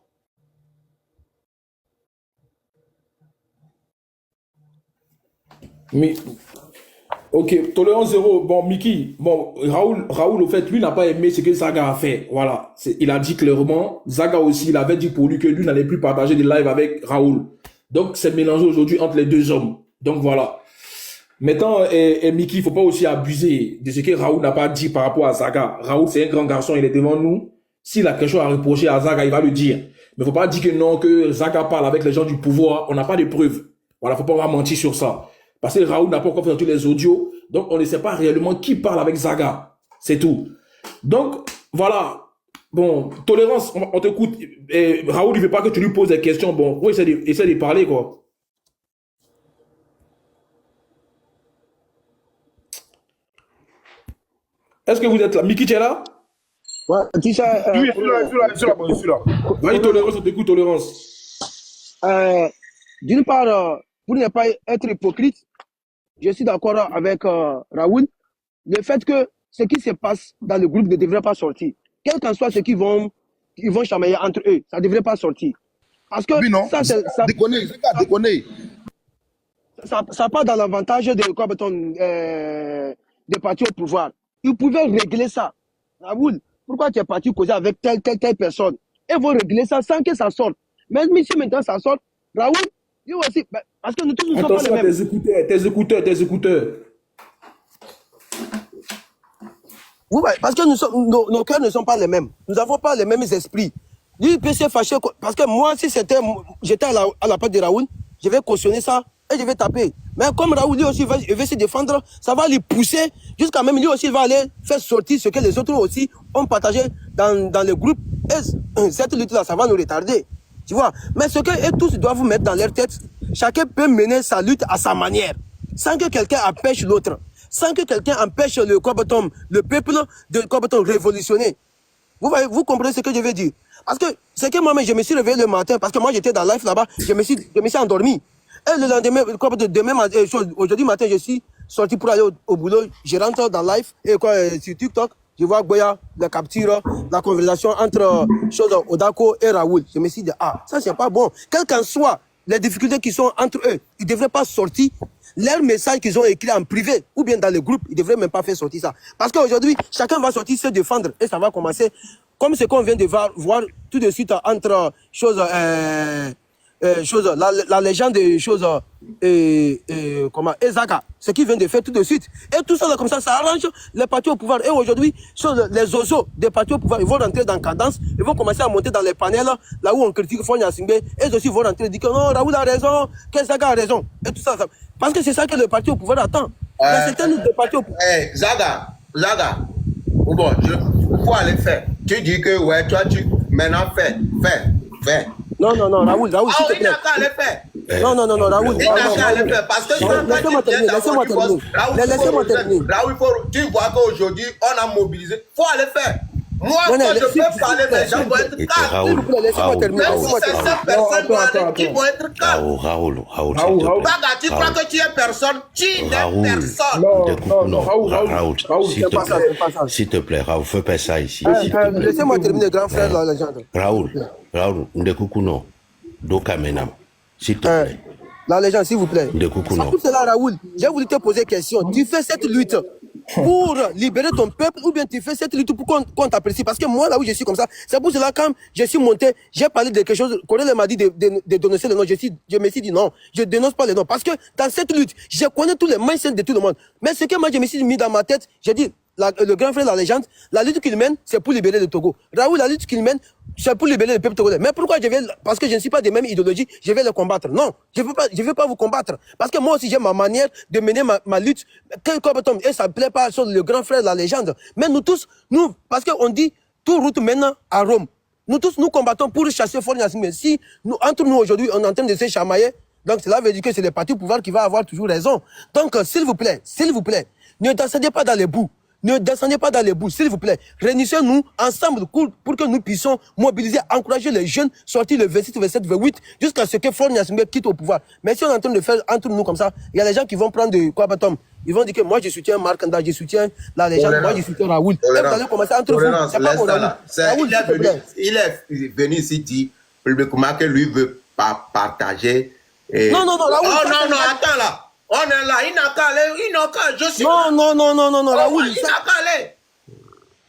Mais, ok, tolérance zéro. Bon, Mickey, bon, Raoul, au fait, lui n'a pas aimé ce que Zaga a fait. Voilà. Il a dit clairement. Zaga aussi, il avait dit pour lui que lui n'allait plus partager des lives avec Raoul. Donc, c'est mélangé aujourd'hui entre les deux hommes. Donc, voilà. Maintenant, Mickey, il faut pas aussi abuser de ce que Raoul n'a pas dit par rapport à Zaga. Raoul, c'est un grand garçon, il est devant nous. S'il a quelque chose à reprocher à Zaga, il va le dire. Mais faut pas dire que non, que Zaga parle avec les gens du pouvoir. On n'a pas de preuves. Voilà, faut pas mentir sur ça. Parce que Raoul n'a pas encore fait tous les audios. Donc, on ne sait pas réellement qui parle avec Zaga. C'est tout. Donc, voilà. Bon, tolérance, on t'écoute. Raoul, il veut pas que tu lui poses des questions. Bon, oui, essaie de parler, quoi. Est-ce que vous êtes là? Mickey, tu es là? Ouais, tu sais, Oui, je suis là. Vas-y, tolérance, on t'écoute, tolérance. d'une part, pour ne pas être hypocrite, je suis d'accord avec Raoul. Le fait que ce qui se passe dans le groupe ne devrait pas sortir. Quel qu'en soit ce qu'ils vont chamailler entre eux, ça ne devrait pas sortir. Parce que Oui, non. ça Déconner. Ça part dans l'avantage des partis au pouvoir. Ils pouvaient régler ça. Raoul, pourquoi tu es parti causer avec telle personne? Ils vont régler ça sans que ça sorte. Même si maintenant ça sort, Raoul, lui aussi, parce que nous tous ne sommes pas les mêmes. Tes écouteurs. Oui, parce que nos cœurs ne sont pas les mêmes. Nous n'avons pas les mêmes esprits. Lui, il peut se fâcher. Parce que moi, si j'étais à la part de Raoul, je vais cautionner ça et je vais taper. Mais comme Raoul, lui aussi, il veut se défendre, ça va lui pousser jusqu'à même lui aussi, il va aller faire sortir ce que les autres aussi ont partagé dans le groupe. Et cette lutte-là, ça va nous retarder. Tu vois? Mais ce que tous doivent vous mettre dans leur tête, chacun peut mener sa lutte à sa manière, sans que quelqu'un empêche l'autre. Sans que quelqu'un empêche le peuple de révolutionner. Vous comprenez ce que je veux dire? Parce que c'est que moi-même, je me suis réveillé le matin, parce que moi j'étais dans live là-bas, je me suis endormi. Et le lendemain, aujourd'hui matin, je suis sorti pour aller au boulot, je rentre dans live, et sur TikTok, je vois Goya, la capture, la conversation entre Odako et Raoul. Je me suis dit, ça c'est pas bon. Quelles qu'en soient les difficultés qui sont entre eux, ils ne devraient pas sortir leurs messages qu'ils ont écrits en privé ou bien dans le groupe, ils ne devraient même pas faire sortir ça. Parce qu'aujourd'hui, chacun va sortir se défendre et ça va commencer comme ce qu'on vient de voir tout de suite entre la légende des choses, Ezaka, ce qu'il vient de faire tout de suite. Et tout ça, là, comme ça arrange les partis au pouvoir. Et aujourd'hui, les oiseaux des partis au pouvoir, ils vont rentrer dans cadence, ils vont commencer à monter dans les panels, là où on critique Fonya Singbe, et eux aussi vont rentrer et dire que non, Raoul a raison, qu'Ezaka a raison. Et tout ça, parce que c'est ça que le parti au pouvoir attend. Il y a certains des partis au pouvoir. Zaga, bon, faut aller faire. Tu dis que, ouais, toi, maintenant, fais. Non, Raoul, s'il te plaît. Il n'a qu'à le faire. Non, Raoul. Il n'a qu'à le faire. Parce que laissez-moi terminer. Raoul, tu vois qu'aujourd'hui, on a mobilisé. Il faut aller faire. Moi, quand je peux parler, les gens vont être calmes. Laissez-moi terminer. Même si c'est cette personne qui vont être calmes. Raoul, Baga, tu crois que tu es personne? Tu n'es personne. Raoul, s'il te plaît, Raoul, fais pas ça ici. Laissez-moi terminer, grand frère, la légende. Raoul, Ndekukuno, Dokamenam, s'il te plaît. La légende, s'il vous plaît. Ndekukuno. Pour cela, Raoul, j'ai voulu te poser une question. Tu fais cette lutte pour libérer ton peuple ou bien tu fais cette lutte pour qu'on t'apprécie? Parce que moi, là où je suis comme ça, c'est pour cela quand je suis monté, j'ai parlé de quelque chose, Corel m'a dit de dénoncer le nom. Je me suis dit non, je dénonce pas les noms. Parce que dans cette lutte, je connais tous les mindsets de tout le monde. Mais ce que moi, je me suis mis dans ma tête, j'ai dit, le grand frère, la légende, la lutte qu'il mène, c'est pour libérer le Togo. Raoul, la lutte qu'il mène, c'est pour libérer le peuple togolais. Mais pourquoi parce que je ne suis pas des mêmes idéologies, je vais les combattre. Non, je ne veux pas vous combattre. Parce que moi aussi, j'ai ma manière de mener ma lutte. Et ça ne plaît pas sur le grand frère, la légende. Mais nous tous, parce qu'on dit, tout route mène à Rome. Nous tous, nous combattons pour chasser Fonya Singbe. Mais si, entre nous aujourd'hui, on est en train de se chamailler, donc cela veut dire que c'est le parti au pouvoir qui va avoir toujours raison. Donc, s'il vous plaît, ne descendez pas dans les bouts. Ne descendez pas dans les bouches, s'il vous plaît. Réunissez-nous ensemble pour que nous puissions mobiliser, encourager les jeunes, sortir le 26, 27, 28, jusqu'à ce que Flore Gnassingbé quitte au pouvoir. Mais si on est en train de faire entre nous comme ça, il y a des gens qui vont prendre de quoi, Tom? Ils vont dire que moi je soutiens Marc Anda, je soutiens la légende, moi je soutiens Raoul. Et vous allez commencer entre vous. C'est pas pour Raoul. Il est venu ici dire publiquement que lui veut pas partager. Non, Raoul. Oh non, attends là. On est là, il n'a qu'à aller, je suis là. Non, Raoul. Il n'a qu'à aller.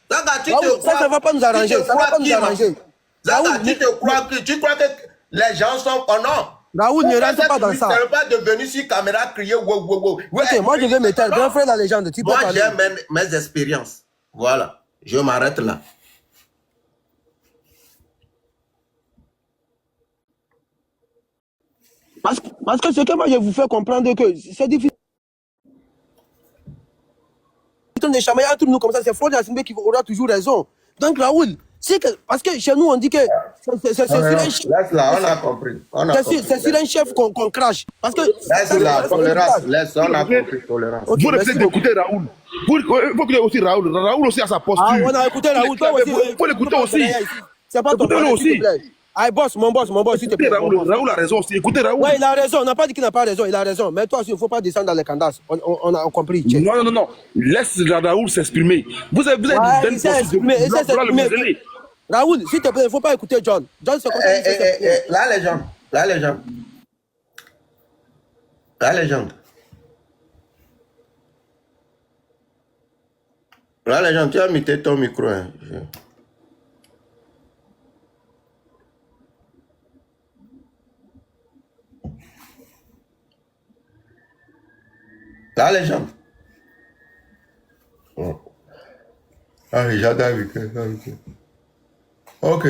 Ça va pas nous arranger. Ça va pas nous arranger. Raoul, tu crois que les gens sont... Oh non. Raoul, ne rentre pas dans ça. Tu ne pas de venir sur caméra crier wow. Ok, moi je vais me taire. Grand frère la légende. Moi j'ai mes expériences. Voilà. Je m'arrête là. Parce que ce que moi je vous fais comprendre que c'est difficile de chamailler entre nous comme ça, c'est Flore Gnassingbé qui aura toujours raison. Donc Raoul, parce que chez nous on dit que c'est sur un chef. Laisse-la, on a compris. C'est sur un chef qu'on crache. Parce que laisse-la, tolérance, on a compris, tolérance. Vous refusez d'écouter Raoul. Il faut écouter aussi Raoul. Raoul aussi a sa posture. Ah, on a écouté Raoul, toi aussi. Il faut l'écouter aussi. C'est pas ton problème, s'il te plaît. Aïe, mon boss, s'il te plaît. Raoul a raison aussi. Écoutez Raoul. Ouais, il a raison. On n'a pas dit qu'il n'a pas raison. Il a raison. Mais toi aussi, il ne faut pas descendre dans les candasses. On a compris. Non. Laisse Raoul s'exprimer. Vous avez il s'est exprimé. Raoul, s'il te plaît, il ne faut pas écouter John. John, c'est comme ça. La légende, tu as muté ton micro. Hein. La légende. Oh. Ah, j'adore avec ok.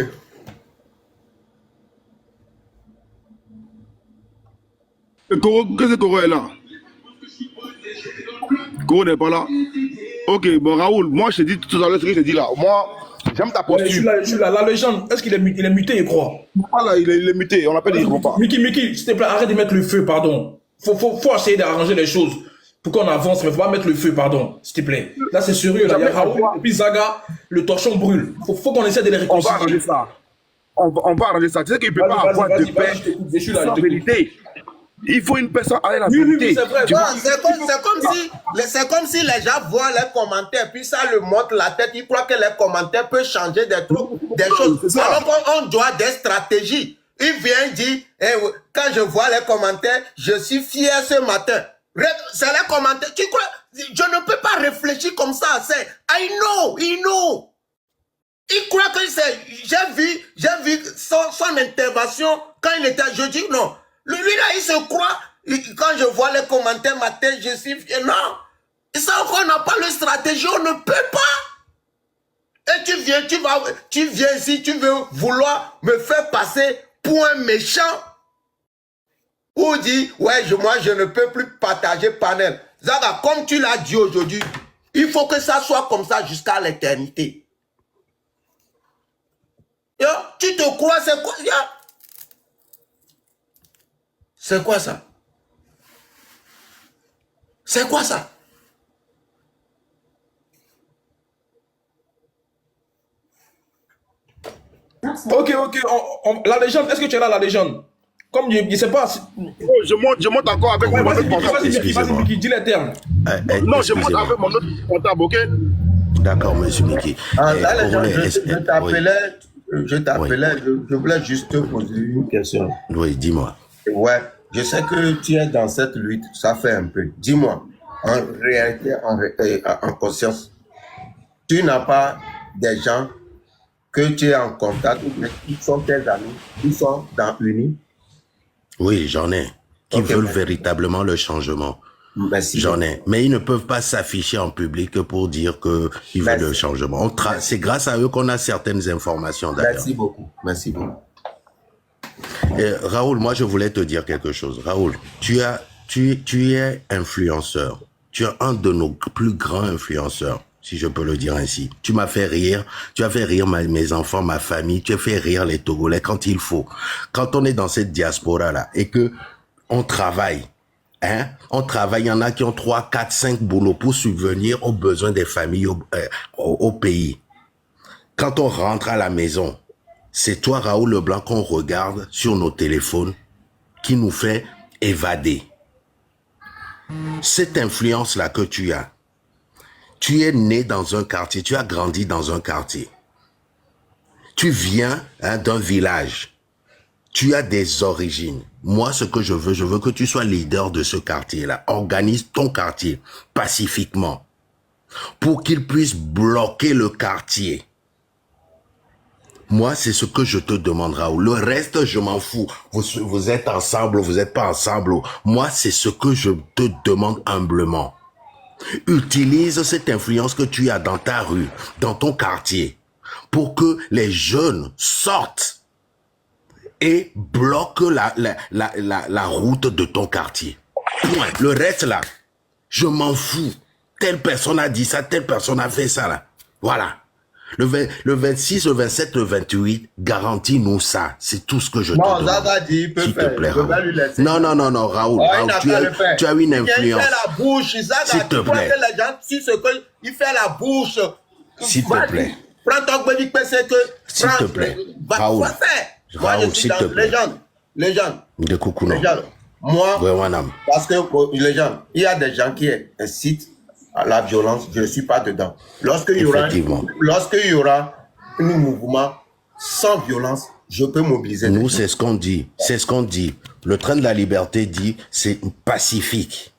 Qu'est-ce que Koro est là? Koro n'est pas là. Ok, bon Raoul, moi je te dis tout à l'heure ce que je te dis là. Moi, j'aime ta posture. Je suis là, la légende. Est-ce qu'il est muté, je crois? Voilà, il est muté, on l'appelle, il ne pas. Mickey, s'il te plaît, arrête de mettre le feu, pardon. Faut essayer d'arranger les choses pour qu'on avance, mais faut pas mettre le feu, pardon, s'il te plaît. Là, c'est sérieux, là, il y a Raoul, et puis Zaga, le torchon brûle. Faut qu'on essaie de les réconcilier. On va arranger ça. On va arranger ça. Tu sais qu'il ne peut pas avoir de paix sans vérité. Il faut une personne avec la vérité. Oui, c'est vrai. C'est comme si les gens voient les commentaires, puis ça le montre la tête. Ils croient que les commentaires peuvent changer des choses. Alors qu'on doit des stratégies. Il vient dire, quand je vois les commentaires, je suis fier ce matin. C'est les commentaires. Tu crois, je ne peux pas réfléchir comme ça. C'est, I know. Il croit que c'est, j'ai vu son intervention quand il était, je dis non. Lui là, il se croit, quand je vois les commentaires matin, je suis fier. Non. Ça, on n'a pas de stratégie, on ne peut pas. Et tu viens ici, tu veux vouloir me faire passer pour un méchant. Ou dit, ouais, moi je ne peux plus partager panel. Zaga, comme tu l'as dit aujourd'hui, il faut que ça soit comme ça jusqu'à l'éternité. Tu te crois, c'est quoi? C'est quoi ça? C'est quoi ça? Ok, la légende, est-ce que tu es là, la légende? Comme je ne sais pas. Je monte encore avec mon autre portable. Vas-y, Mickey, dis les termes. Non, je monte avec mon autre portable, ok? D'accord, monsieur Mickey. Je t'appelais, je voulais juste te poser une question. Oui, dis-moi. Ouais, je sais que tu es dans cette lutte, ça fait un peu. Dis-moi, en réalité, en conscience, tu n'as pas des gens que tu es en contact, qui sont tes amis, qui sont dans Uni? Oui, j'en ai, qui veulent véritablement le changement. Merci. J'en ai, mais ils ne peuvent pas s'afficher en public pour dire qu'ils veulent le changement. C'est grâce à eux qu'on a certaines informations d'ailleurs. Merci beaucoup, merci beaucoup. Raoul, moi je voulais te dire quelque chose. Raoul, tu es influenceur. Tu es un de nos plus grands influenceurs, si je peux le dire ainsi. Tu m'as fait rire, tu as fait rire mes enfants, ma famille, tu as fait rire les Togolais quand il faut. Quand on est dans cette diaspora-là et que on travaille, Hein? On travaille, il y en a qui ont 3, 4, 5 boulots pour subvenir aux besoins des familles au pays. Quand on rentre à la maison, c'est toi, Raoul Leblanc, qu'on regarde sur nos téléphones, qui nous fait évader. Cette influence-là que tu es né dans un quartier, tu as grandi dans un quartier. Tu viens d'un village. Tu as des origines. Moi, ce que je veux que tu sois leader de ce quartier-là. Organise ton quartier pacifiquement pour qu'il puisse bloquer le quartier. Moi, c'est ce que je te demande, Raoul. Le reste, je m'en fous. Vous êtes ensemble, vous n'êtes pas ensemble. Moi, c'est ce que je te demande humblement. Utilise cette influence que tu as dans ta rue, dans ton quartier, pour que les jeunes sortent et bloquent la route de ton quartier. Point. Le reste, là, je m'en fous. Telle personne a dit ça, telle personne a fait ça, là. Voilà. Le 26, le 27, le 28, garantis-nous ça. C'est tout ce que je te demande. Non, Zaga dit, il peut faire. Te plaît, Je vais lui laisser. Non, Raoul. Oh, Raoul, tu as une influence. Il fait la bouche, Zaga. S'il te Tu vois plaît. que les gens, si ce que, il fait la bouche. S'il te plaît. Prends ton béni, c'est que. S'il te plaît. Raoul. Raoul, s'il te plaît. Les gens. De coucou, non. Moi, ouais, parce que les gens, il y a des gens qui incitent à la violence, je ne suis pas dedans. Lorsqu'il y aura un mouvement sans violence, je peux mobiliser. Nous, c'est ce qu'on dit. C'est ce qu'on dit. Le train de la liberté dit, c'est pacifique.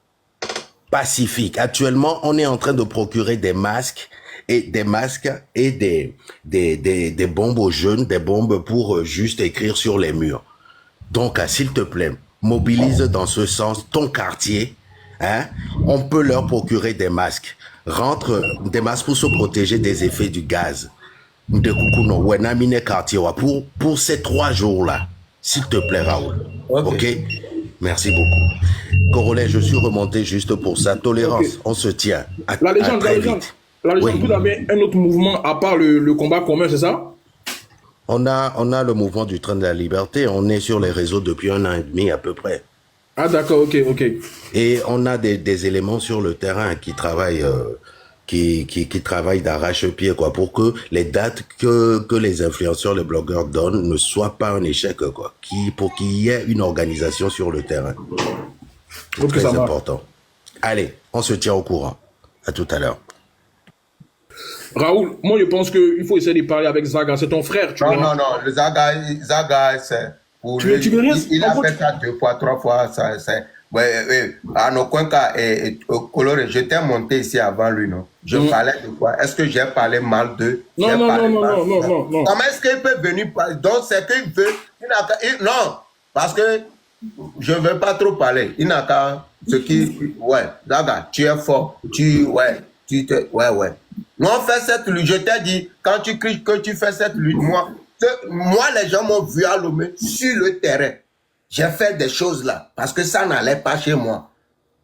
Pacifique. Actuellement, on est en train de procurer des masques et des bombes aux jeunes, des bombes pour juste écrire sur les murs. Donc, s'il te plaît, mobilise dans ce sens ton quartier. Hein? On peut leur procurer des masques. Des masques pour se protéger des effets du gaz. Pour ces 3 jours-là. S'il te plaît, Raoul. Ok? Merci beaucoup. Corollaire, je suis remonté juste pour ça. Tolérance, on se tient. La légende, Oui. vous avez un autre mouvement à part le combat commun, c'est ça? On a le mouvement du train de la liberté. On est sur les réseaux depuis 1 an et demi à peu près. Ah d'accord, ok. Et on a des éléments sur le terrain qui travaillent d'arrache-pied, quoi, pour que les dates que les influenceurs, les blogueurs donnent ne soient pas un échec, quoi. Pour qu'il y ait une organisation sur le terrain. C'est très important. Allez, on se tient au courant. À tout à l'heure. Raoul, moi je pense qu'il faut essayer de parler avec Zaga, c'est ton frère, tu vois. Non, le Zaga, c'est... Tu veux rien? Il a fait ça 2 fois, 3 fois, ça, c'est... Ouais, à nos coins, Coloré, je t'ai monté ici avant lui, non? Je parlais de quoi? Est-ce que j'ai parlé mal d'eux? Non. Comment est-ce qu'il peut venir parler? Donc, c'est qu'il veut... Non, parce que je ne veux pas trop parler. Il n'a qu'à... Ouais, Zaga, tu es fort. Ouais. Nous, on fait cette lutte. Je t'ai dit, quand tu cries que tu fais cette lutte, moi, les gens m'ont vu à Lomé sur le terrain. J'ai fait des choses là, parce que ça n'allait pas chez moi.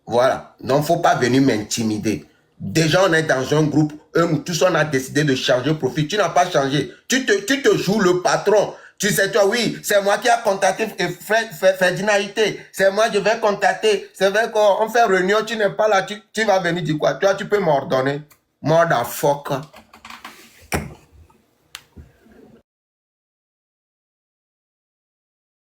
Voilà. Donc, il ne faut pas venir m'intimider. Déjà, on est dans un groupe, tous on a décidé de changer profil. Tu n'as pas changé. Tu te joues le patron. Tu sais, toi, oui, c'est moi qui a contacté Ferdinand Ité. C'est moi, je vais contacter. C'est vrai qu'on fait réunion, tu n'es pas là, tu vas venir dire quoi? Toi, tu peux m'ordonner. Motherfucker.